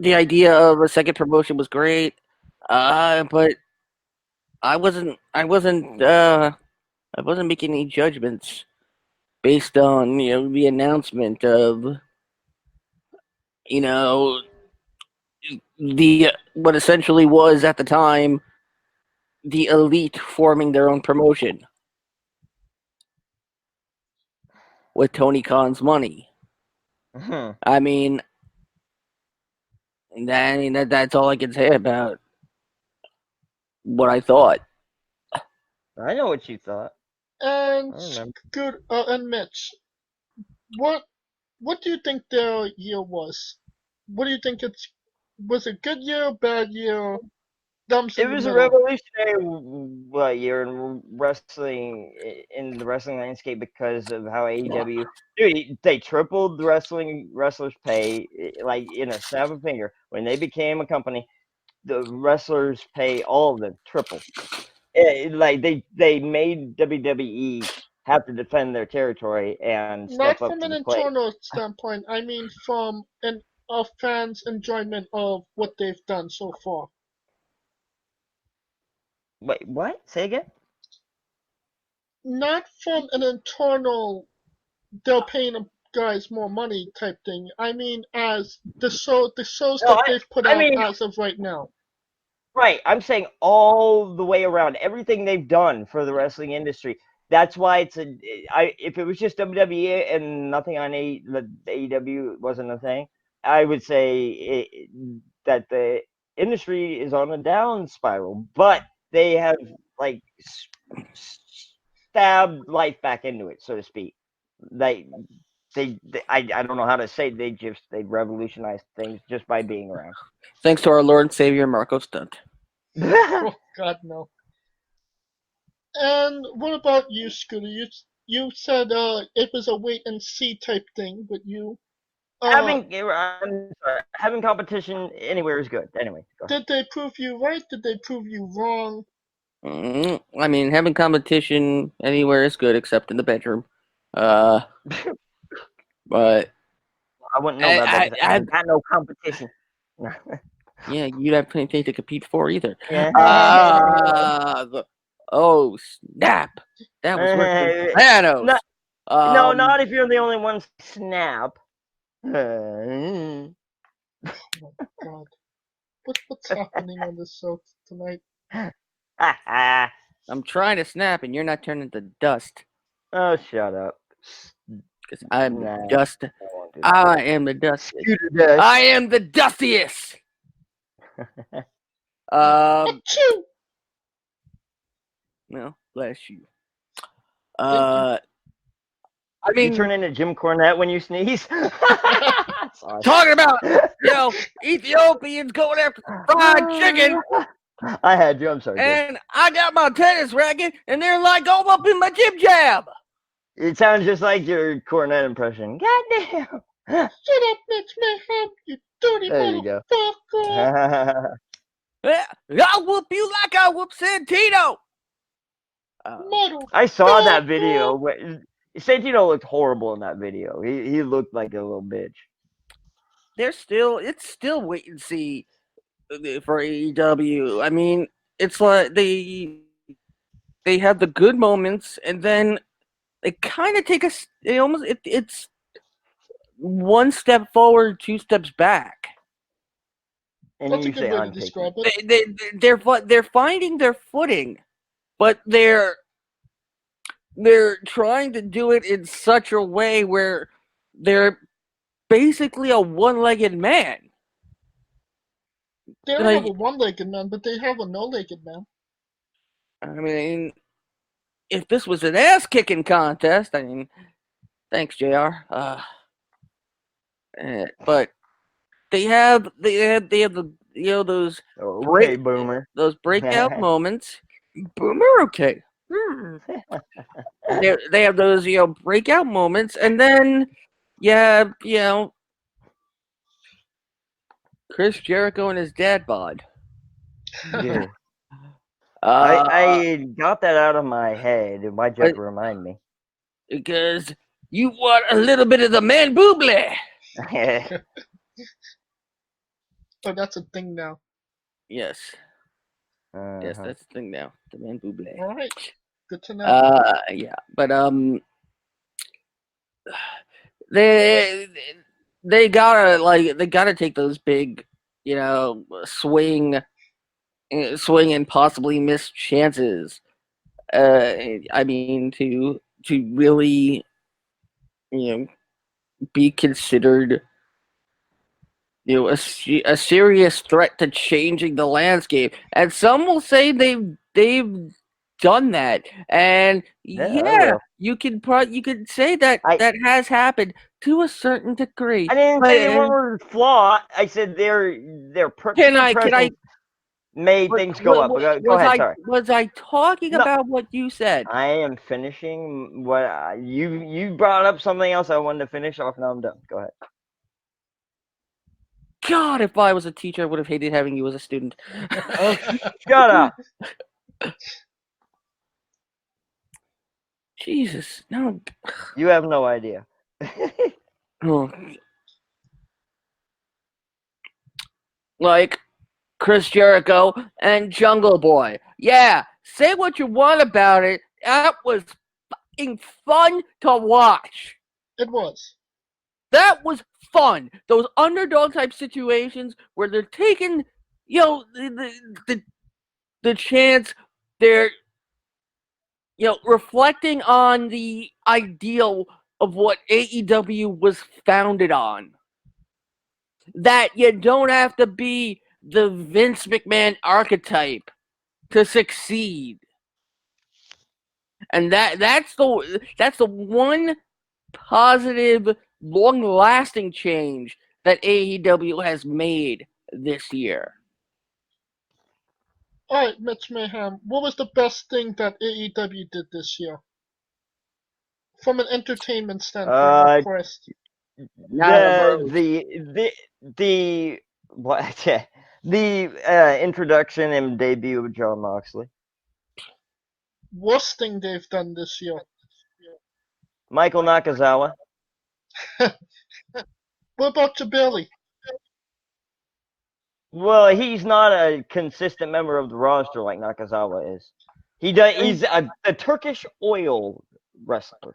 idea of a second promotion was great, but I wasn't making any judgments based on the announcement of the what essentially was at the time the elite forming their own promotion with Tony Khan's money. I mean, that's all I can say about what I thought. I know what you thought. And I remember. Scooter and Mitch, what do you think their year was? What do you think was a good year, bad year, dumps It in the was a middle? revolutionary year in wrestling, in the wrestling landscape, because of how AEW, dude, they tripled the wrestlers' pay like in a snap of a finger. When they became a company, the wrestlers' pay, all of them, tripled. Like they made WWE have to defend their territory and Not step up from to an the plate. internal standpoint, I mean from a fan's enjoyment of what they've done so far. Wait, what? Say again? Not from an internal, they're paying the guys more money type thing. I mean as the shows No, that they've put I out mean, as of right now. right. I'm saying all the way around, everything they've done for the wrestling industry. That's why it's if it was just WWE and nothing on the AEW wasn't a thing, I would say that the industry is on a down spiral. But they have like stabbed life back into it, so to speak. I don't know how to say they revolutionized things just by being around. Thanks to our Lord and Savior Marco Stunt. Oh God, no. And what about you, Scooter? You said it was a wait and see type thing, but you having competition anywhere is good. Anyway, go ahead. did they prove you right? Did they prove you wrong? I mean, having competition anywhere is good except in the bedroom. But I wouldn't know about that because I got no competition. yeah, you don't have anything to compete for either. Yeah. Oh snap! That was worth Thanos. No, not if you're the only one. Snap. Oh God, what's happening on this show tonight? I'm trying to snap, and you're not turning to dust. Oh, shut up. Because I'm Nah, the dust. I I am the dustiest. Scooter dust. I am the dustiest. Achoo! No, bless you. Thank you. I mean, You turn into Jim Cornette when you sneeze. Sorry. talking about Ethiopians going after fried chicken, I had you. I'm sorry. Dude. and I got my tennis racket, and they're like all up in my jib jab. It sounds just like your Cornette impression. Goddamn. Shut up, Mitch Mayhem, you dirty There you go. motherfucker! I'll whoop you like I whoop Santino. I saw that video. Santino looked horrible in that video. He looked like a little bitch. It's still wait and see for AEW. I mean, it's like they have the good moments, and then they kind of take it's one step forward, two steps back. And That's a you good say way to I'm describe it. They're finding their footing, but they're trying to do it in such a way where they're basically a one-legged man. They don't Like, have a one-legged man, but they have a no-legged man. I mean, if this was an ass kicking contest, I mean, thanks, Jr. But they have the those Okay, boomer. those breakout moments. Boomer, okay. They have those breakout moments, and then Chris Jericho and his dad bod. Yeah. Uh, I got that out of my head. Why'd you have to remind me? because you want a little bit of the man boobly. Oh, that's a thing now. Yes, yes, Uh-huh. that's the thing now. The man boobly. All right, good to know. Yeah, but they gotta take those big, swing and possibly miss chances. I mean, to really, be considered, a serious threat to changing the landscape. And some will say they've done that. And Yeah, I will. you could say that that has happened to a certain degree. I didn't But, say they weren't flawed. I said their can I presence made things go up. Go ahead. Sorry. Was I talking No. about what you said? I am finishing what you brought up something else I wanted to finish off. Now I'm done. Go ahead. God, if I was a teacher, I would have hated having you as a student. Oh, shut up. Jesus, no. You have no idea. Oh. Like Chris Jericho and Jungle Boy. Yeah, say what you want about it. That was fucking fun to watch. It was. That was fun. Those underdog type situations where they're taking, the chance. They're, reflecting on the ideal of what AEW was founded on. That you don't have to be the Vince McMahon archetype to succeed. And that's the one positive, long-lasting change that AEW has made this year. All right, Mitch Mayhem. What was the best thing that AEW did this year? From an entertainment standpoint, of course. The what? The introduction and debut of Jon Moxley. Worst thing they've done this year. Michael Nakazawa. What about Jabali? Well, he's not a consistent member of the roster like Nakazawa is. He's a Turkish oil wrestler.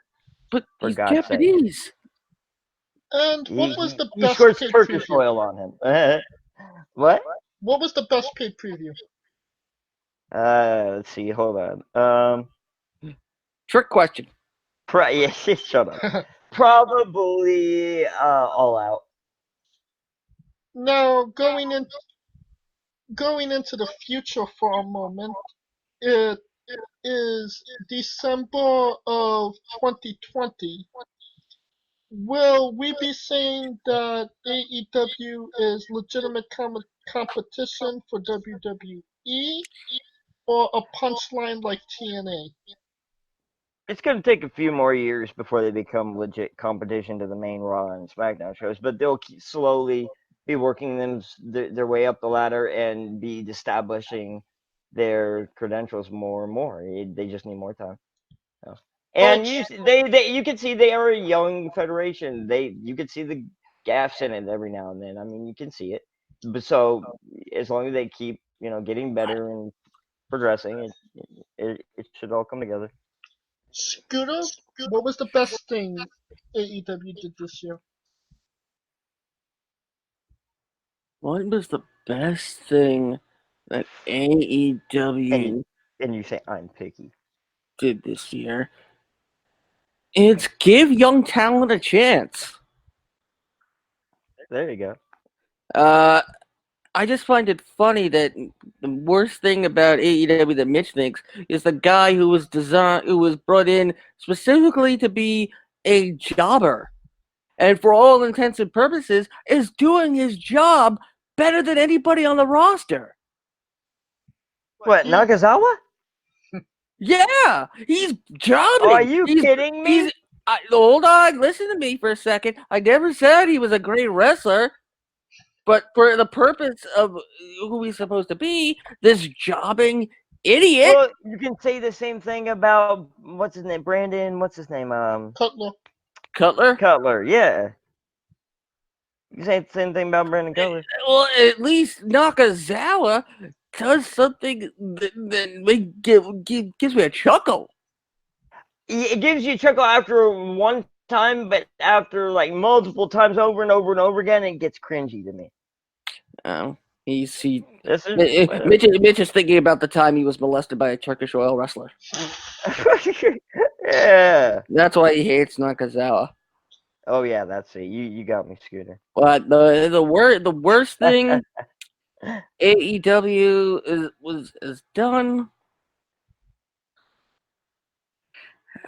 But for he's God's Japanese. sake. And what was the He best squirts paid Turkish preview? oil on him. What? What was the best paid preview? Let's see. Hold on. Trick question. Yeah, shut up. Probably All Out. Now, going into the future for a moment, it is December of 2020. Will we be saying that AEW is legitimate competition for WWE, or a punchline like TNA? It's going to take a few more years before they become legit competition to the main Raw and SmackDown shows, but they'll slowly be working their way up the ladder and be establishing their credentials more and more. They just need more time. So. And you can see they are a young federation. You can see the gaps in it every now and then. I mean, you can see it. But so as long as they keep getting better and progressing, it should all come together. Scooter, what was the best thing AEW did this year? What was the best thing that AEW and you say I'm picky did this year? It's give young talent a chance. There you go. I just find it funny that the worst thing about AEW that Mitch thinks is the guy who was brought in specifically to be a jobber, and for all intents and purposes is doing his job better than anybody on the roster. What, Nakazawa? Yeah, he's jobbing. Oh, are you kidding me? Hold on, listen to me for a second. I never said he was a great wrestler. But for the purpose of who he's supposed to be, this jobbing idiot. Well, you can say the same thing about what's his name, Brandon. What's his name? Cutler. Cutler. Yeah. You can say the same thing about Brandon Cutler. Well, at least Nakazawa does something that gives me a chuckle. It gives you a chuckle after one time, but after like multiple times over and over and over again, it gets cringy to me. Oh, Mitch is thinking about the time he was molested by a Turkish oil wrestler. Yeah. That's why he hates Nakazawa. Oh yeah, that's it. You got me, Scooter. But the worst thing AEW is done.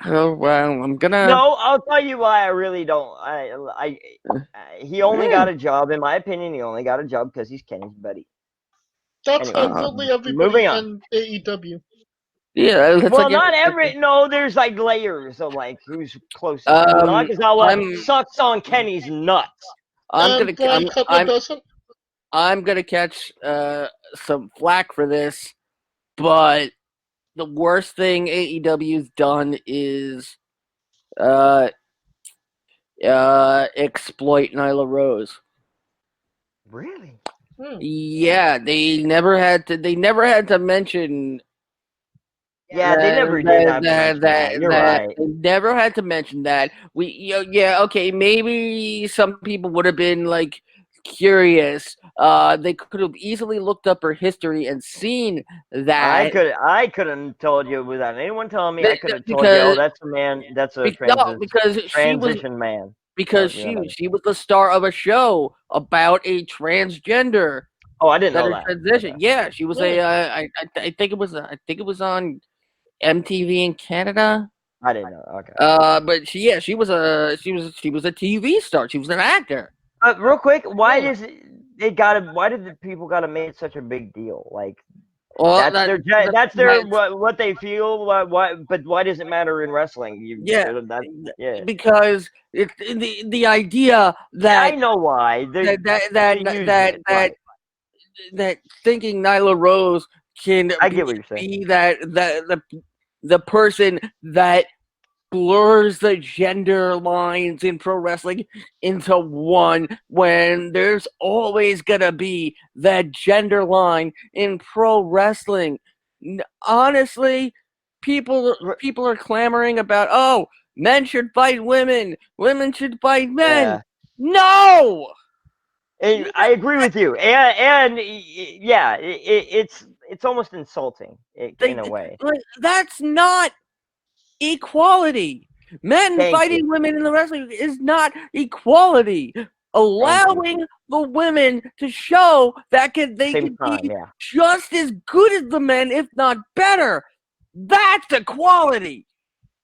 Oh well, I'm gonna. No, I'll tell you why I really don't. He only got a job, in my opinion. He only got a job because he's Kenny's buddy. That's Anyway, absolutely everybody moving on. in AEW. Yeah, well, not every. No, there's like layers of like who's closest. Nakazawa sucks on Kenny's nuts. I'm doesn't. I'm gonna catch some flack for this, but the worst thing AEW's done is exploit Nyla Rose. Really? Yeah, they never had to mention. Yeah, they never did. You're right. They never had to mention that. Okay, maybe some people would have been like curious. They could have easily looked up her history and seen that. I couldn't told you without anyone telling me. I could have told you, oh, that's a man. That's a transition man. Because she was the star of a show about a transgender. Oh, I didn't know that. Transition. Okay. Yeah, she was I think it was on MTV in Canada. I didn't know. Okay. But she was a TV star. She was an actor. Real quick, why did the people gotta make such a big deal? Like, well, that's their what they feel. But why does it matter in wrestling? Because it's the idea that I know why that thinking Nyla Rose can be the person that blurs the gender lines in pro wrestling into one, when there's always gonna be that gender line in pro wrestling. Honestly, people are clamoring about, oh, men should fight women should fight men. Yeah. No. And I agree with you, and yeah, it's almost insulting in a way. Like, that's not equality. Men fighting women in the wrestling is not equality. Allowing the women to show that they can be just as good as the men, if not better. That's equality.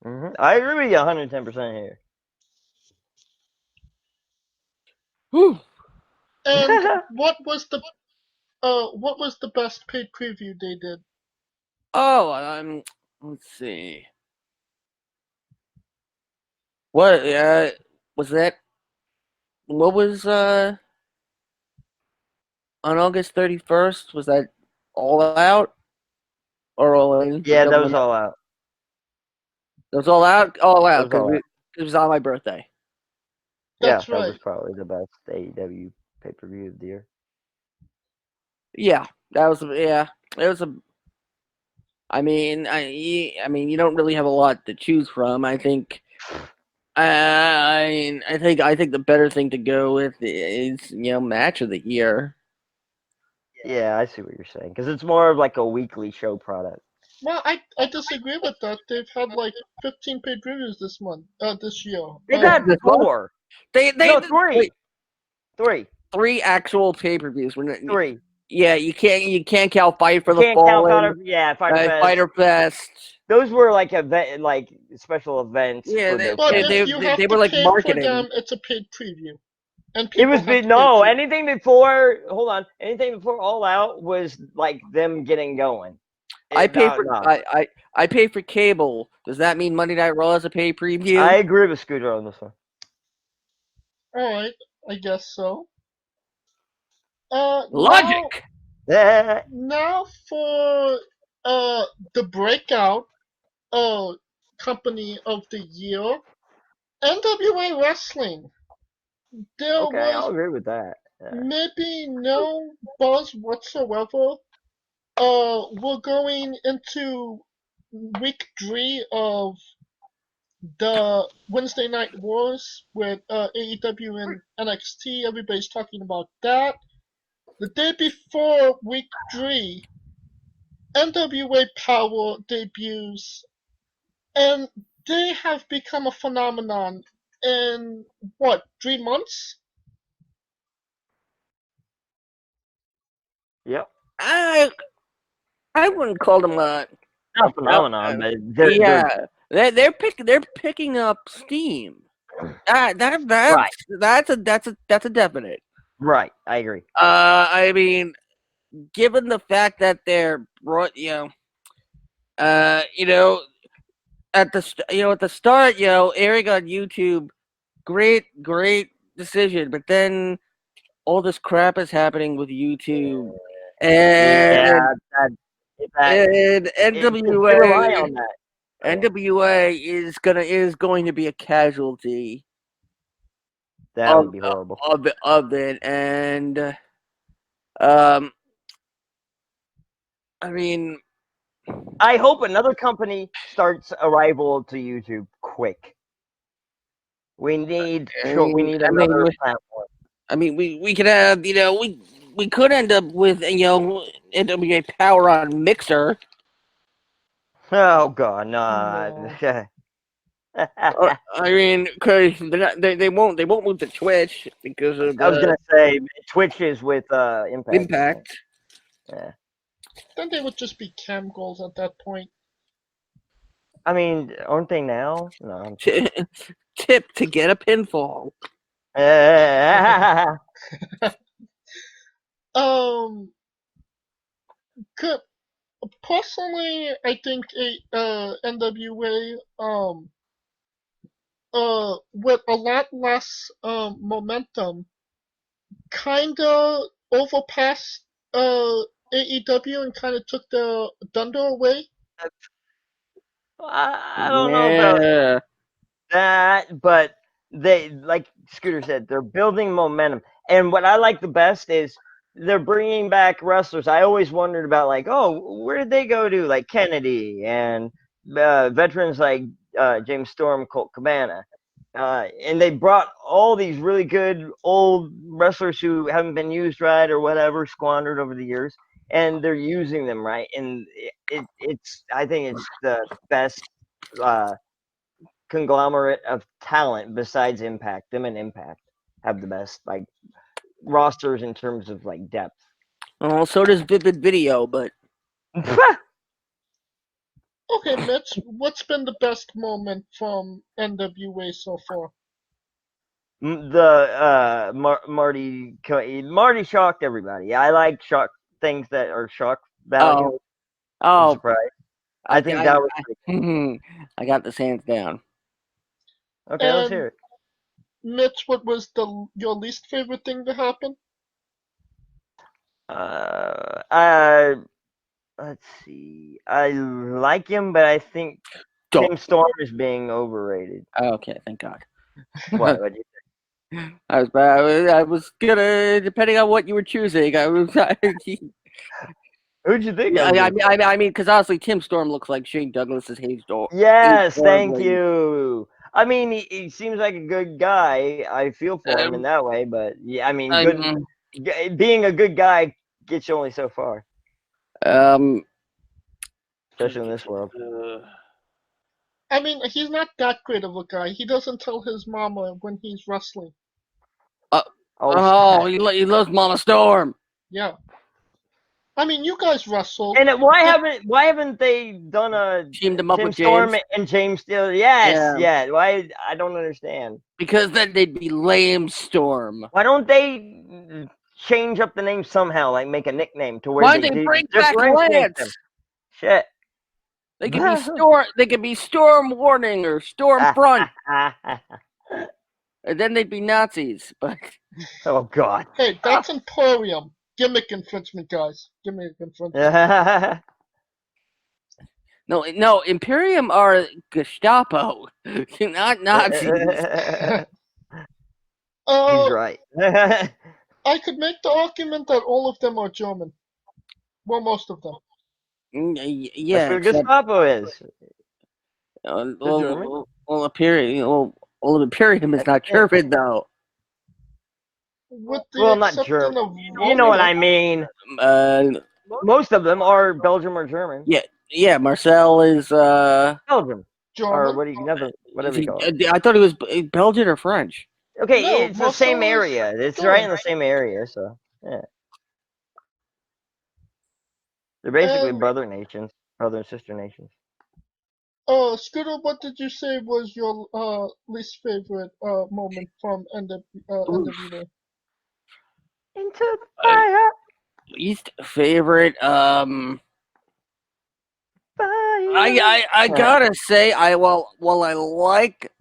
Mm-hmm. I agree with you 110% here. Whew. And what was the best paid preview they did? Oh, let's see. What was that? What was on August 31st? Was that All Out or All In? Yeah, that was All Out. It was All Out. All Out because it was on my birthday. That's right. That was probably the best AEW pay-per-view of the year. Yeah, that was. Yeah, it was a. I mean, you don't really have a lot to choose from. I think. I think the better thing to go with is match of the year. Yeah, I see what you're saying, because it's more of like a weekly show product. Well, I disagree with that. They've had like 15 paid previews this year. They've had 4. Three. Three. 3 actual pay-per-views. 3. Yeah, you can't count Fight for the Can't count Fallen, Fighter Fest. Fighter Fest. Those were like special events Yeah, for the But kids. if you have they to were like pay for marketing. them, it's a paid preview, and It people was have to pay no for it. anything before. Hold on, anything before All Out was like them getting going. I pay No, for no. I pay for cable. Does that mean Monday Night Raw is a pay preview? I agree with Scooter on this one. All right, I guess so. Logic. Now for the breakout company of the year, NWA Wrestling. There Okay, I'll was agree with that. maybe no buzz whatsoever. We're going into week 3 of the Wednesday Night Wars with AEW and NXT. Everybody's talking about that. The day before week 3, NWA Power debuts, and they have become a phenomenon in what, 3 months? Yep. I wouldn't call them Not a phenomenon, but they're picking up steam. Right. That's a definite. Right, I agree. I mean, given the fact that they're brought, at the start, airing on YouTube, great decision, but then all this crap is happening with YouTube, and They rely on that. NWA is going to be a casualty. That would be horrible. Of it, and I mean, I hope another company starts a rival to YouTube quick. We need another platform. I mean, we could have, we could end up with, NWA Power on Mixer. Oh God, nah. No. I mean, cause they won't move to Twitch because of I was gonna say Twitch is with Impact. Yeah. Then they would just be cam goals at that point. I mean, aren't they now? No. Tip to get a pinfall. Good. Personally, I think NWA with a lot less momentum kinda overpassed AEW and kinda took the thunder away. I don't know about that, but they, like Scooter said, they're building momentum. And what I like the best is they're bringing back wrestlers. I always wondered about, like, oh, where did they go to? Like Kennedy and veterans like James Storm, Colt Cabana. And they brought all these really good old wrestlers who haven't been used right or whatever, squandered over the years, and they're using them right. And it's I think it's the best conglomerate of talent besides Impact. Them and Impact have the best like rosters in terms of like depth. Well, so does Vivid Video, but Okay, Mitch, what's been the best moment from NWA so far? The Marty shocked everybody. I like shock things that are shock value. Oh, Surprise. I think that was I got the hands down. okay. Let's hear it. Mitch, what was your least favorite thing to happen? Let's see. I like him, but I think Tim Storm is being overrated. Okay, thank God. What? What'd you I was gonna, depending on what you were choosing. Who'd you think? I mean, because honestly, Tim Storm looks like Shane Douglas's Hayes Door. Yes, thank you. I mean, he seems like a good guy. I feel for him in that way, but yeah, I mean, being a good guy gets you only so far. Especially in this world. I mean, he's not that great of a guy. He doesn't tell his mama when he's wrestling. He loves Mama Storm. Yeah. I mean, you guys wrestled. And why haven't they done a Teamed him up Tim with Storm James. and James Steele? Yes, Yeah. yeah. Why? I don't understand. Because then they'd be Lame Storm. Why don't they change up the name somehow, like make a nickname to where Why they don't they bring back differentiate them? Lance? Shit. They could be Storm. They could be Storm Warning or Storm Front, and then they'd be Nazis. But Oh God. Hey, that's Emporium. Gimmick infringement, guys. Gimmick infringement. no, Imperium are Gestapo, not Nazis. Uh, He's right. I could make the argument that all of them are German. Well, most of them. Yeah, That's what except, Gestapo is. German. well, Imperium is not German though. With the Well, not exception German. of You know what I Roman. mean. Most of them are Belgium or German. Yeah, Marcel is Belgium. Or German. whatever you call it. I thought he was Belgian or French. Okay, No, it's the same Marcel is area. It's German. right in the same area, so yeah. They're basically And- brother and sister nations. Scooter, what did you say was your least favorite moment from NWA? Into the fire, Least favorite. fire. I gotta say, I like.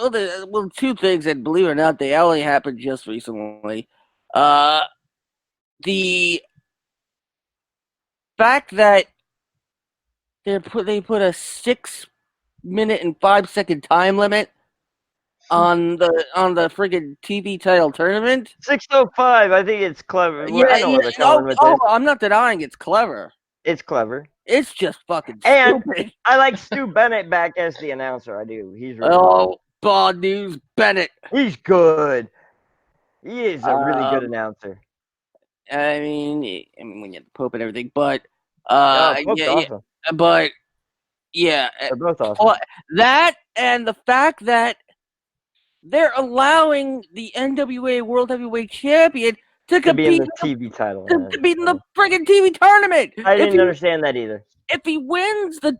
Well, two things, and believe it or not, they only happened just recently. The fact that they put a 6-minute and 5-second time limit on the friggin' TV title tournament. 6:05. I think it's clever. Well, I know what the time limit is. I'm not denying it's clever. It's clever. It's just fucking And stupid. I like Stu Bennett back as the announcer. I do. He's really Oh, Bad News Bennett. He's good. He is a really good announcer. I mean, when you have the Pope and everything, but Pope's awesome. but yeah, They're both awesome. that and the fact that they're allowing the NWA World Heavyweight Champion to To be in compete the TV title. to be in the friggin' TV tournament. I didn't understand that either. If he wins the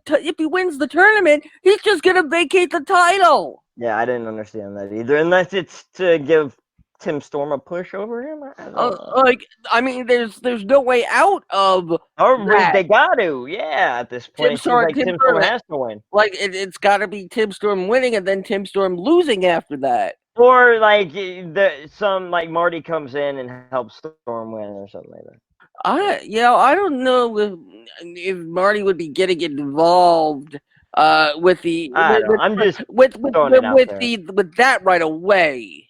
tournament, he's just gonna vacate the title. Yeah, I didn't understand that either. Unless it's to give Tim Storm a push over him. I don't know. I mean, there's no way out of that. They got to, yeah. At this point, it seems like Tim Storm has to win. Like it's got to be Tim Storm winning and then Tim Storm losing after that. Or like like Marty comes in and helps Storm win or something like that. I don't know if Marty would be getting involved with the with that right away.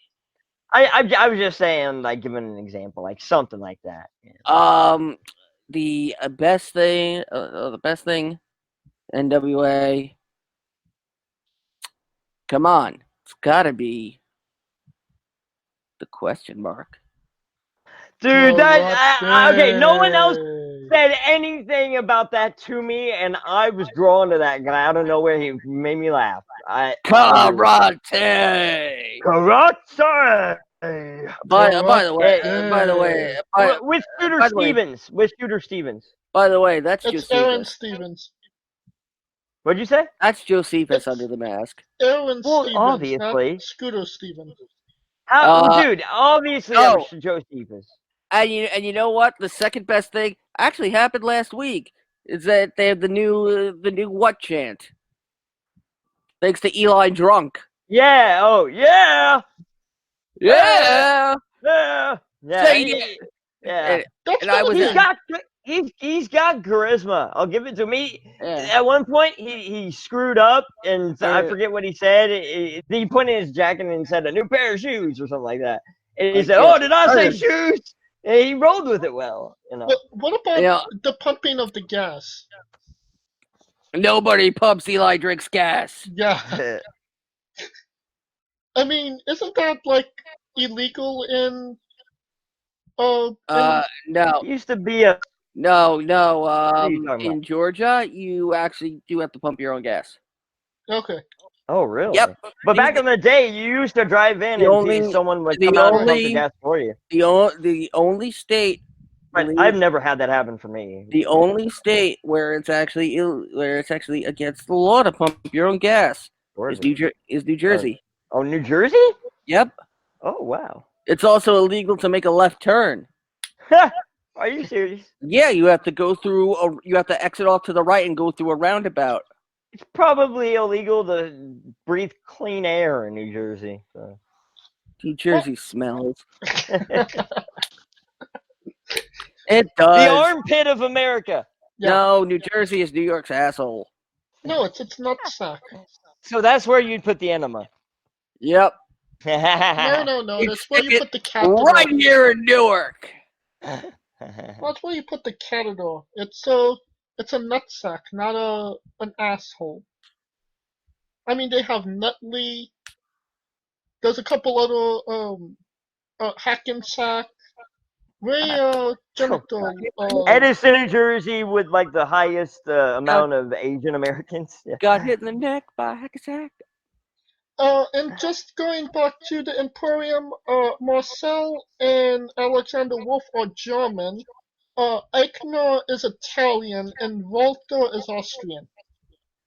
I was just saying, like, giving an example, like something like that. Yeah. The best thing, NWA. Come on, it's got to be the question mark. Dude, okay. No one else said anything about that to me, and I was drawn to that guy out of nowhere. He made me laugh. Karate. By the way, with Shooter Stevens. By the way, that's it's Aaron Stevens. What'd you say? That's Josephus under the mask. Aaron Stevens, obviously. not Scooter Stevens. Dude, obviously that was Josephus. And you know what? The second best thing actually happened last week. Is that they have the new what chant? Thanks to Eli Drunk. Yeah. Oh yeah. Yeah. Yeah. Yeah. He's got charisma. I'll give it to me. Yeah. At one point, he screwed up, and I forget what he said. He pointed his jacket and said a new pair of shoes or something like that. And he said, "Oh, did I say shoes?" And he rolled with it well. You know. But what about the pumping of the gas? Nobody pumps Eli Drinks gas. Yeah. I mean, isn't that like illegal in? No. It used to be a. No. In Georgia, you actually do have to pump your own gas. Okay. Oh, really? Yep. But back in the day, you used to drive in and someone would come out and pump the gas for you. The only state But believe I've never had that happen for me. the only state where it's actually against the law to pump your own gas Where is is it? New Jersey. Oh, New Jersey? Yep. Oh, wow. It's also illegal to make a left turn. Are you serious? Yeah, you have to go through. You have to exit off to the right and go through a roundabout. It's probably illegal to breathe clean air in New Jersey. So. New Jersey smells. The It does. armpit of America. Yeah. No, New Jersey is New York's asshole. No, it's nutsack. So that's where you'd put the enema. Yep. No. You'd That's where stick you it put the catheter. right here in Newark. That's where you put the catheter. It's a nutsack, not an asshole. I mean, they have Nutley. There's a couple other Hackensack. Very genital. Edison, New Jersey, with like the highest amount of Asian Americans. Yeah. Got hit in the neck by a Hackensack. And just going back to the Emporium, Marcel and Alexander Wolf are German. Eichner is Italian, and Walter is Austrian.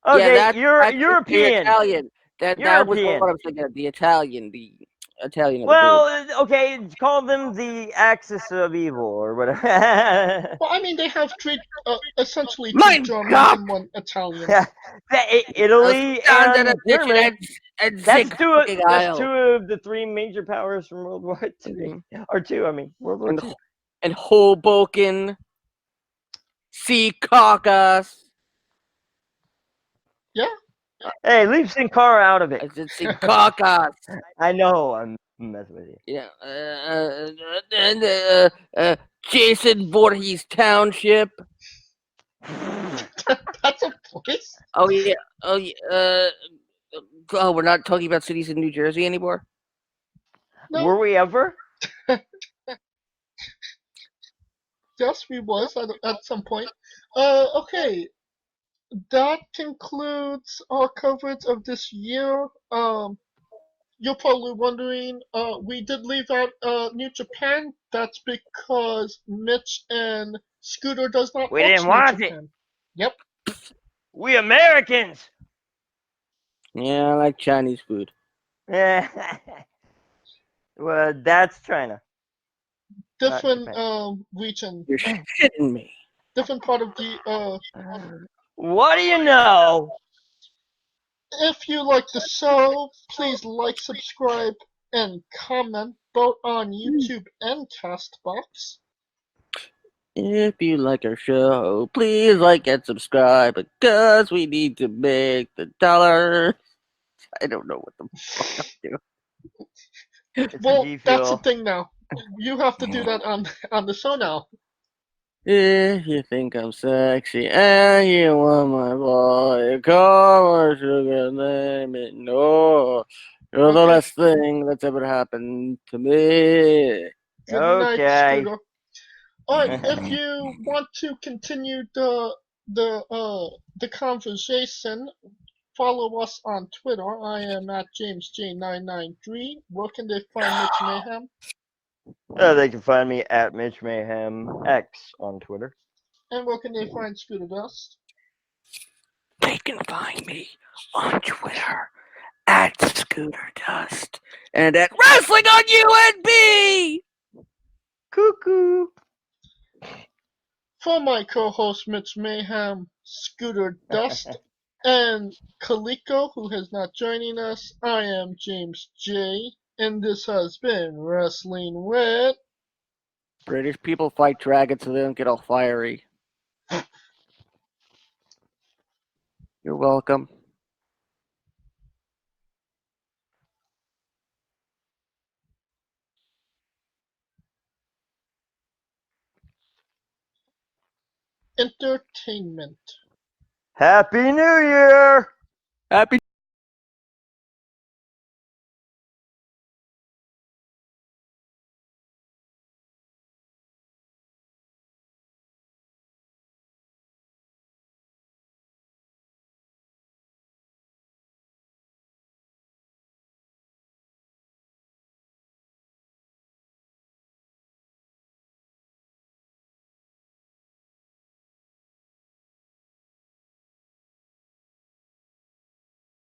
Okay, yeah, you're that's European. The Italian. That was European. what I was thinking of. The Italian. The Italian. Of the Well, okay, call them the axis of evil or whatever. Well, I mean, they have essentially two Mein Germans Kampf! and one Italian. Italy and Germany. and That's Zig two. fucking That's Isle. two of the three major powers from World War II, or two. I mean, World War II. And Hoboken, Secaucus. Yeah. Hey, leave Sin Cara out of I it. said Secaucus. I know I'm messing with you. Yeah. And Jason Voorhees Township. That's a place? Oh yeah. Oh yeah. Oh, we're not talking about cities in New Jersey anymore. No. Were we ever? Yes, we was at some point. Okay. That concludes our coverage of this year. You're probably wondering, we did leave out New Japan. That's because Mitch and Scooter does not We watch didn't New watch it. Japan. Yep. We Americans. Yeah, I like Chinese food. Yeah. Well, that's China. Different Japan. region. You're shitting me. Different part of the What do you know? If you like the show, please like, subscribe, and comment both on YouTube and Castbox. If you like our show, please like and subscribe because we need to make the dollar. I don't know what the fuck I'm doing. It's Well, a G that's the Fuel. thing now. You have to do that on the show now. If you think I'm sexy and you want my boy, come or sugar, name it. No, you're the Okay. best thing that's ever happened to me. Good night, Okay. Scooter. Alright, if you want to continue the conversation, follow us on Twitter. I am at JamesJ993. Where can they find Mitch Mayhem? They can find me at Mitch Mayhem X on Twitter. And where can they find Scooter Dust? They can find me on Twitter at Scooter Dust and at Wrestling on UNB. Cuckoo. For my co-host Mitch Mayhem, Scooter Dust, and Kaliko, who has not joining us, I am James J, and this has been Wrestling with British people fight dragons so they don't get all fiery. You're welcome. Entertainment. Happy New Year. Happy